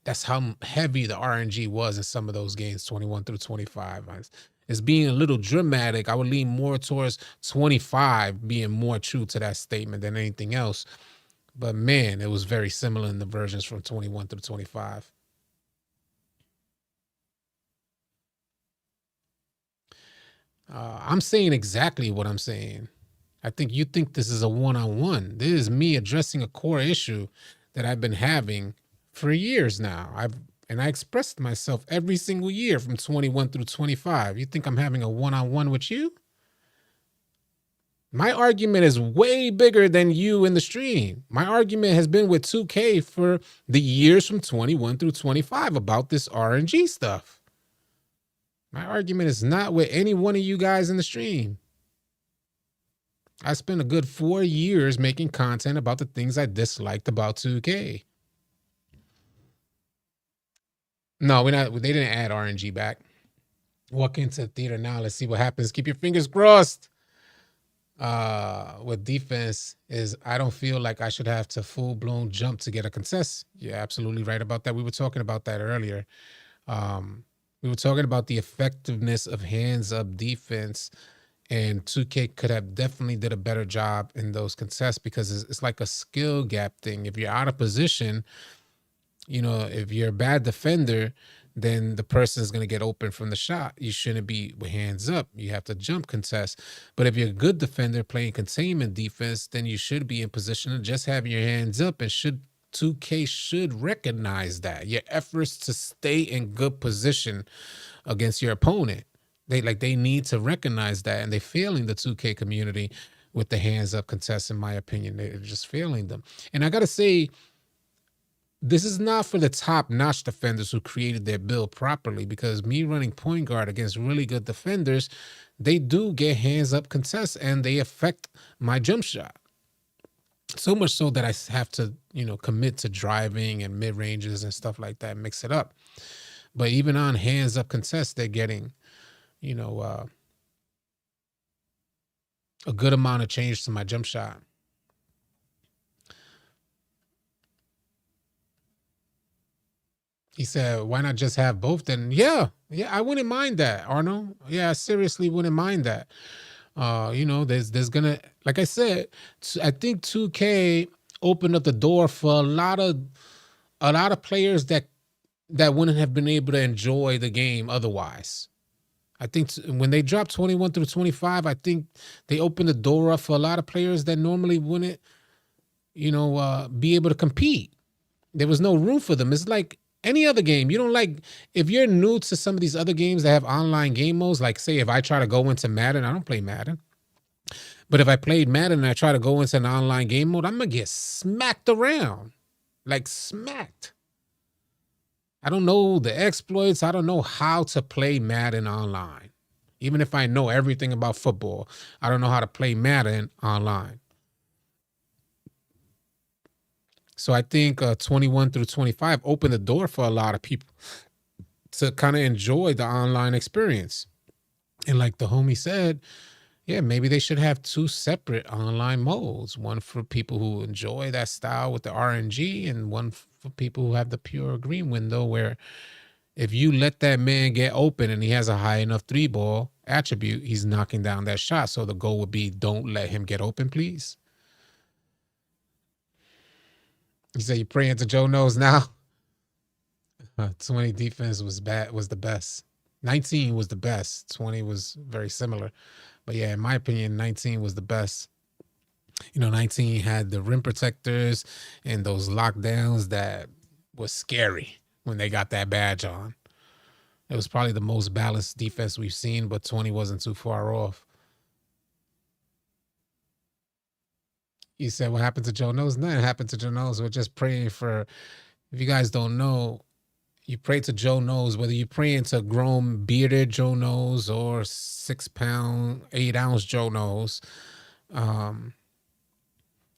S1: That's how heavy the RNG was in some of those games, 21 through 25. It's being a little dramatic. I would lean more towards 25 being more true to that statement than anything else. But man, it was very similar in the versions from 21 through 25. I'm saying exactly what I'm saying. I think you think this is a one-on-one. This is me addressing a core issue that I've been having for years now. I expressed myself every single year from 21 through 25. You think I'm having a one-on-one with you? My argument is way bigger than you in the stream. My argument has been with 2K for the years from 21 through 25 about this RNG stuff. My argument is not with any one of you guys in the stream. I spent a good 4 years making content about the things I disliked about 2K. No, they didn't add RNG back. Walk into the theater now. Let's see what happens. Keep your fingers crossed. With defense is I don't feel like I should have to full-blown jump to get a contest. You're absolutely right about that. We were talking about that earlier. We were talking about the effectiveness of hands-up defense, and 2K could have definitely did a better job in those contests because it's like a skill gap thing. If you're out of position, if you're a bad defender, then the person is going to get open from the shot. You shouldn't be with hands up. You have to jump contest. But if you're a good defender playing containment defense, then you should be in position to just have your hands up, and 2K should recognize that. Your efforts to stay in good position against your opponent. They need to recognize that, and they're failing the 2K community with the hands up contest, in my opinion. They're just failing them. And I got to say, this is not for the top-notch defenders who created their build properly, because me running point guard against really good defenders, they do get hands-up contests, and they affect my jump shot. So much so that I have to, commit to driving and mid-ranges and stuff like that, mix it up. But even on hands-up contests, they're getting, a good amount of change to my jump shot. He said, why not just have both then? Yeah, I wouldn't mind that, Arno. Yeah, I seriously wouldn't mind that. There's gonna, like I said, I think 2K opened up the door for a lot of players that wouldn't have been able to enjoy the game otherwise. I think when they dropped 21 through 25, I think they opened the door up for a lot of players that normally wouldn't, be able to compete. There was no room for them. It's like any other game. If you're new to some of these other games that have online game modes, like say if I try to go into Madden, I don't play Madden. But if I played Madden and I try to go into an online game mode, I'm going to get smacked around. like smacked. I don't know the exploits. I don't know how to play Madden online. Even if I know everything about football, I don't know how to play Madden online. So I think 21 through 25 opened the door for a lot of people to kind of enjoy the online experience. And like the homie said, yeah, maybe they should have two separate online modes. One for people who enjoy that style with the RNG, and one for people who have the pure green window, where if you let that man get open and he has a high enough 3-ball attribute, he's knocking down that shot. So the goal would be, don't let him get open, please. You say you're praying to Joe Knows now? 20 defense was the best. 19 was the best. 20 was very similar. But yeah, in my opinion, 19 was the best. 19 had the rim protectors and those lockdowns that was scary when they got that badge on. It was probably the most balanced defense we've seen, but 20 wasn't too far off. You said, what happened to Joe Knows? Nothing happened to Joe Knows. We're just praying for, if you guys don't know, you pray to Joe Knows, whether you're praying to grown bearded Joe Knows or 6 pound, 8 ounce Joe Knows.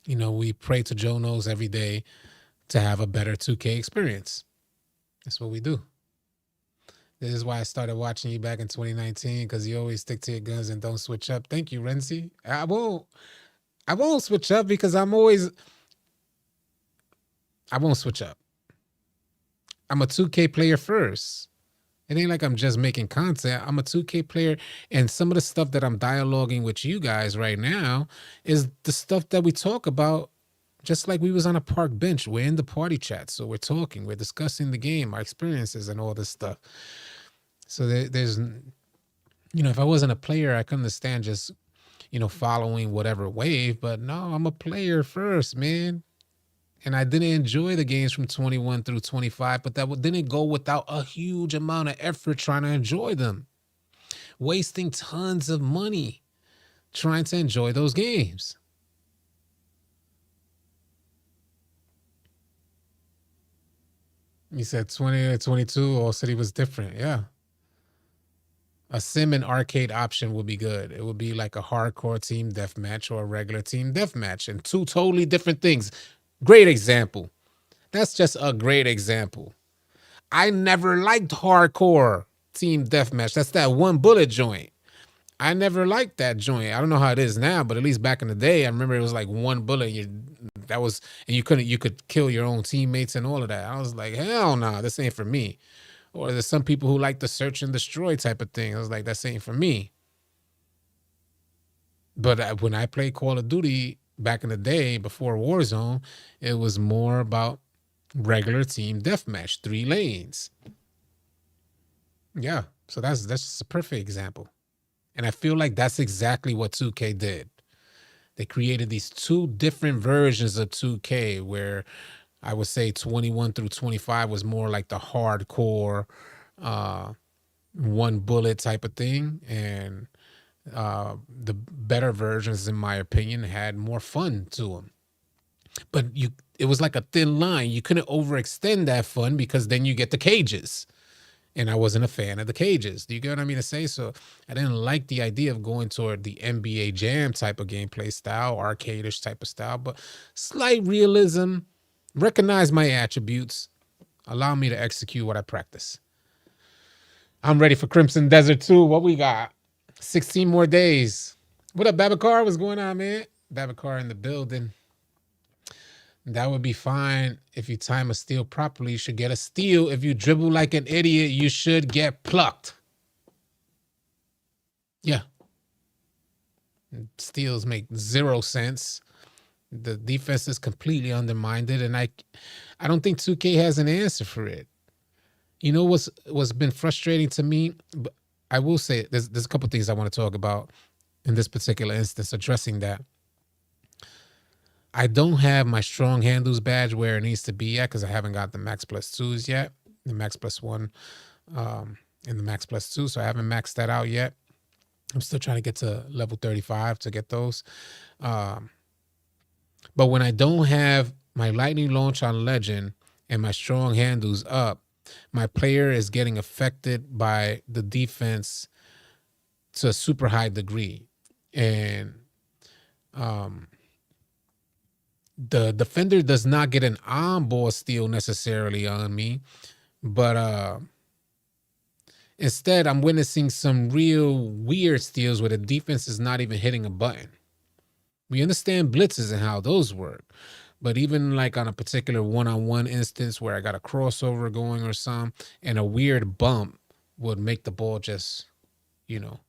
S1: We pray to Joe Knows every day to have a better 2K experience. That's what we do. This is why I started watching you back in 2019, because you always stick to your guns and don't switch up. Thank you, Renzi. I won't switch up because I won't switch up. I'm a 2K player first. It ain't like I'm just making content. I'm a 2K player, and some of the stuff that I'm dialoguing with you guys right now is the stuff that we talk about, just like we was on a park bench. We're in the party chat, so we're talking, we're discussing the game, our experiences, and all this stuff. So there's, if I wasn't a player, I could understand just, following whatever wave, but no, I'm a player first, man. And I didn't enjoy the games from 21 through 25, but that didn't go without a huge amount of effort trying to enjoy them. Wasting tons of money trying to enjoy those games. You said 20 or 22, All City was different. Yeah. A sim and arcade option would be good. It would be like a hardcore team deathmatch or a regular team deathmatch, and two totally different things. Great example. That's just a great example. I never liked hardcore team deathmatch. That's that one bullet joint. I never liked that joint. I don't know how it is now, but at least back in the day, I remember it was like one bullet. And you could kill your own teammates and all of that. I was like, hell no, this ain't for me. Or there's some people who like the search and destroy type of thing. I was like, that's ain't for me. But when I played Call of Duty back in the day before Warzone, it was more about regular team deathmatch, 3 lanes. Yeah, so that's just a perfect example. And I feel like that's exactly what 2K did. They created these two different versions of 2K, where I would say 21 through 25 was more like the hardcore one bullet type of thing, and the better versions, in my opinion, had more fun to them. But it was like a thin line. You couldn't overextend that fun, because then you get the cages, and I wasn't a fan of the cages. Do you get what I mean to say? So I didn't like the idea of going toward the NBA Jam type of gameplay style, arcade-ish type of style, but slight realism, recognize my attributes, allow me to execute what I practice. I'm ready for Crimson Desert 2. What we got? 16 more days. What up, Babacar? What's going on, man? Babacar in the building. That would be fine if you time a steal properly. You should get a steal. If you dribble like an idiot, you should get plucked. Yeah. Steals make 0 sense. The defense is completely undermined, and I don't think 2K has an answer for it. You know what's been frustrating to me? I will say there's a couple things I want to talk about in this particular instance, addressing that. I don't have my strong handles badge where it needs to be yet, because I haven't got the Max Plus 2s yet, the Max Plus 1 and the Max Plus 2, so I haven't maxed that out yet. I'm still trying to get to level 35 to get those. But when I don't have My lightning launch on legend and my strong handles up. My player is getting affected by the defense to a super high degree. And the defender does not get an on-ball steal necessarily on me, but instead I'm witnessing some real weird steals where the defense is not even hitting a button. We understand blitzes and how those work, but even like on a particular one-on-one instance where I got a crossover going or some, and a weird bump would make the ball just, you know,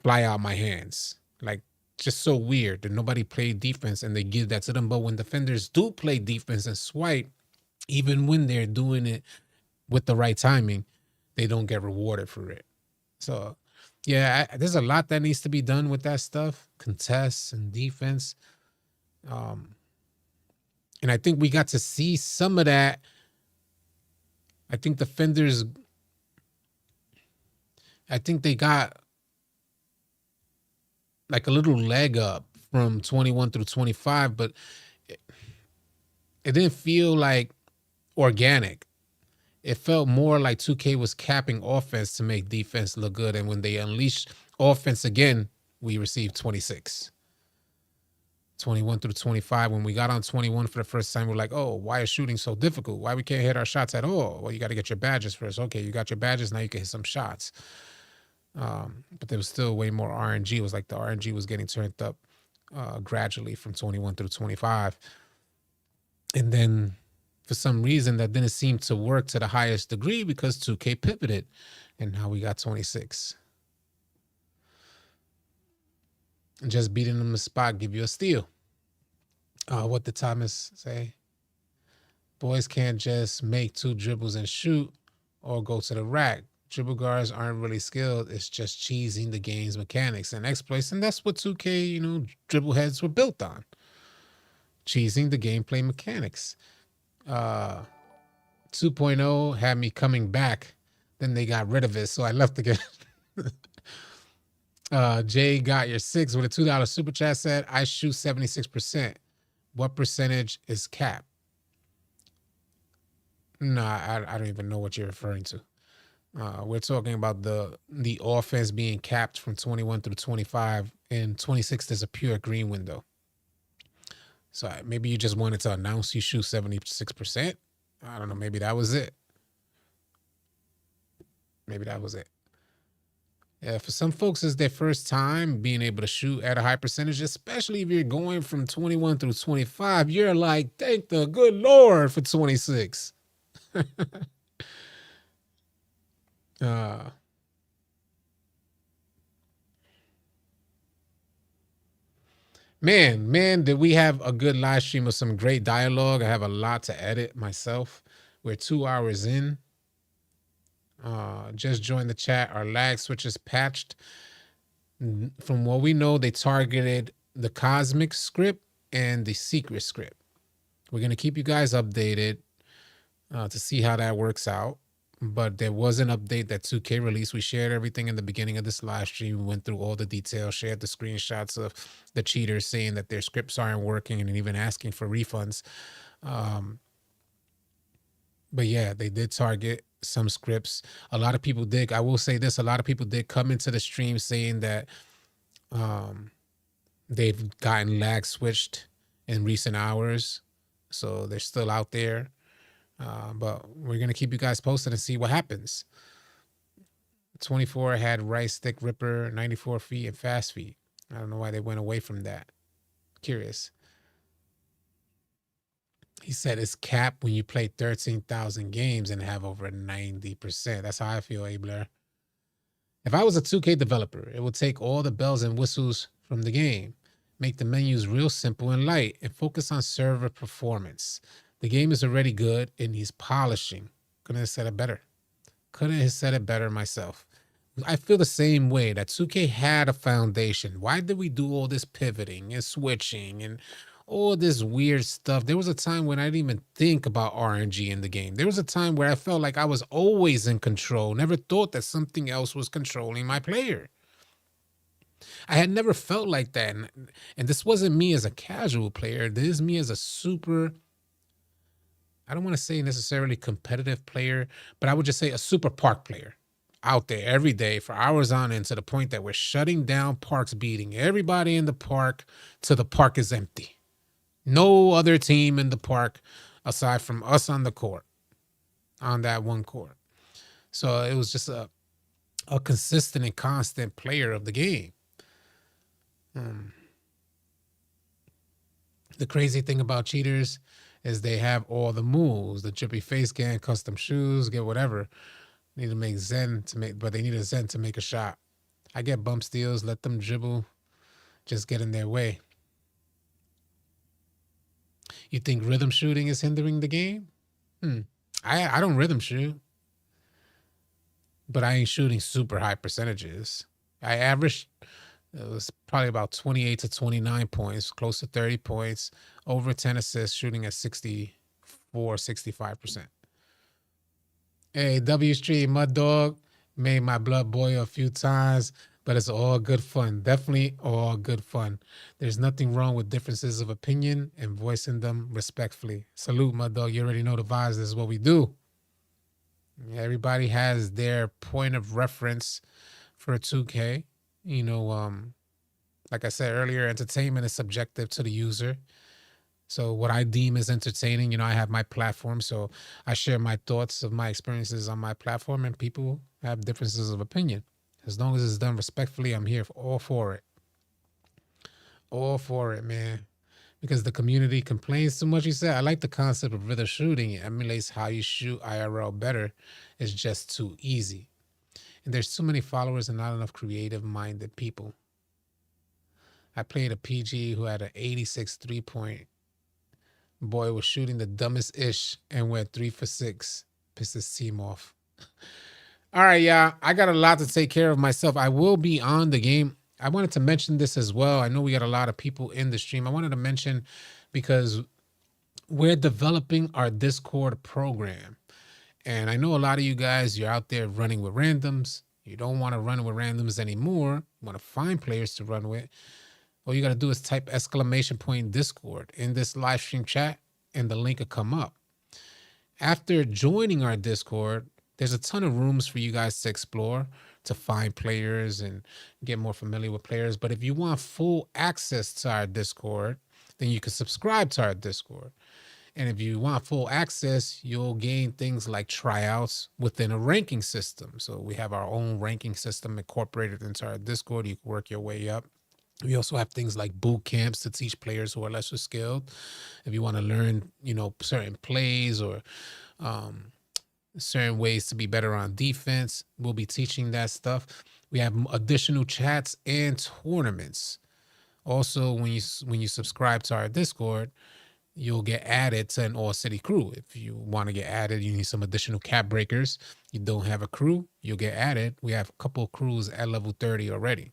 S1: fly out my hands. Like, just so weird that nobody played defense and they give that to them. But when defenders do play defense and swipe, even when they're doing it with the right timing, they don't get rewarded for it. So, yeah, there's a lot that needs to be done with that stuff, contests and defense. And I think we got to see some of that. I think defenders, I think they got like a little leg up from 21 through 25, but it didn't feel like organic. It felt more like 2K was capping offense to make defense look good. And when they unleashed offense again, we received 26. 21 through 25. When we got on 21 for the first time, we're like, oh, why is shooting so difficult? Why we can't hit our shots at all? Well, you got to get your badges first. Okay, you got your badges. Now you can hit some shots. But there was still way more RNG. It was like the RNG was getting turned up gradually from 21 through 25. And then for some reason that didn't seem to work to the highest degree because 2K pivoted. And now we got 26. And just beating them the spot give you a steal. What did Thomas say? Boys can't just make 2 dribbles and shoot or go to the rack. Dribble guards aren't really skilled. It's just cheesing the game's mechanics and exploits. And that's what 2K, dribble heads were built on. Cheesing the gameplay mechanics. 2.0 had me coming back. Then they got rid of it, so I left again. Jay got your 6 with a $2 super chat, said, I shoot 76%. What percentage is cap? No, I don't even know what you're referring to. We're talking about the offense being capped from 21 through 25, and 26 is a pure green window. So maybe you just wanted to announce you shoot 76%. I don't know. Maybe that was it. Yeah, for some folks, it's their first time being able to shoot at a high percentage, especially if you're going from 21 through 25. You're like, thank the good Lord for 26. Man, did we have a good live stream of some great dialogue. I have a lot to edit myself. We're 2 hours in. Just joined the chat. Our lag switches patched. From what we know, they targeted the Cosmic script and the Secret script. We're going to keep you guys updated to see how that works out. But there was an update that 2K released. We shared everything in the beginning of this live stream. We went through all the details, shared the screenshots of the cheaters saying that their scripts aren't working and even asking for refunds. But yeah, they did target some scripts. A lot of people did. I will say this. A lot of people did come into the stream saying that they've gotten lag switched in recent hours. So they're still out there. But we're going to keep you guys posted and see what happens. 24 had right stick ripper, 94 feet, and fast feet. I don't know why they went away from that. Curious. He said it's capped when you play 13,000 games and have over 90%. That's how I feel, Abler. If I was a 2K developer, it would take all the bells and whistles from the game, make the menus real simple and light, and focus on server performance. The game is already good and he's polishing. Couldn't have said it better myself. I feel the same way that 2K had a foundation. Why did we do all this pivoting and switching and all this weird stuff? There was a time when I didn't even think about RNG in the game. There was a time where I felt like I was always in control. Never thought that something else was controlling my player. I had never felt like that. And this wasn't me as a casual player. This is me as a super, I don't want to say necessarily competitive player, but I would just say a super park player out there every day for hours on end, to the point that we're shutting down parks, beating everybody in the park till the park is empty. No other team in the park aside from us on the court, on that one court. So it was just a consistent and constant player of the game. The crazy thing about cheaters is they have all the moves, the drippy face scan, custom shoes, get whatever. Need to make Zen to make, but they need a Zen to make a shot. I get bump steals, let them dribble, just get in their way. You think rhythm shooting is hindering the game? I don't rhythm shoot, but I ain't shooting super high percentages. I averaged, it was probably about 28 to 29 points, close to 30 points, over 10 assists, shooting at 64, 65%. Hey, W Street, Mud Dog, made my blood boil a few times, but it's all good fun. Definitely all good fun. There's nothing wrong with differences of opinion and voicing them respectfully. Salute, Mud Dog. You already know the vibes. This is what we do. Everybody has their point of reference for a 2K. You know, like I said earlier, entertainment is subjective to the user. So what I deem as entertaining, you know, I have my platform, so I share my thoughts of my experiences on my platform, and people have differences of opinion. As long as it's done respectfully, I'm here all for it. All for it, man. Because the community complains too much. You said, I like the concept of rhythm shooting. It emulates how you shoot IRL better. It's just too easy. And there's too many followers and not enough creative-minded people. I played a PG who had an 86 3-point. Boy was shooting the dumbest ish and went 3 for 6. Pissed his team off. All right, y'all. I got a lot to take care of myself. I will be on the game. I wanted to mention this as well. I know we got a lot of people in the stream. I wanted to mention because we're developing our Discord program. And I know a lot of you guys, you're out there running with randoms. You don't want to run with randoms anymore. You want to find players to run with. All you got to do is type !Discord in this live stream chat, and the link will come up. After joining our Discord, there's a ton of rooms for you guys to explore, to find players and get more familiar with players. But if you want full access to our Discord, then you can subscribe to our Discord. And if you want full access, you'll gain things like tryouts within a ranking system. So we have our own ranking system incorporated into our Discord. You can work your way up. We also have things like boot camps to teach players who are lesser skilled. If you want to learn, you know, certain plays or certain ways to be better on defense, we'll be teaching that stuff. We have additional chats and tournaments. Also, when you subscribe to our Discord, you'll get added to an all-city crew. If you want to get added, you need some additional cap breakers. You don't have a crew, you'll get added. We have a couple of crews at level 30 already.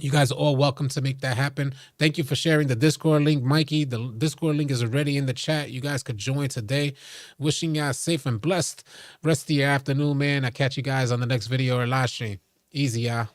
S1: You guys are all welcome to make that happen. Thank you for sharing the Discord link, Mikey. The Discord link is already in the chat. You guys could join today. Wishing you safe and blessed rest of your afternoon, man. I'll catch you guys on the next video or live stream. Easy, y'all.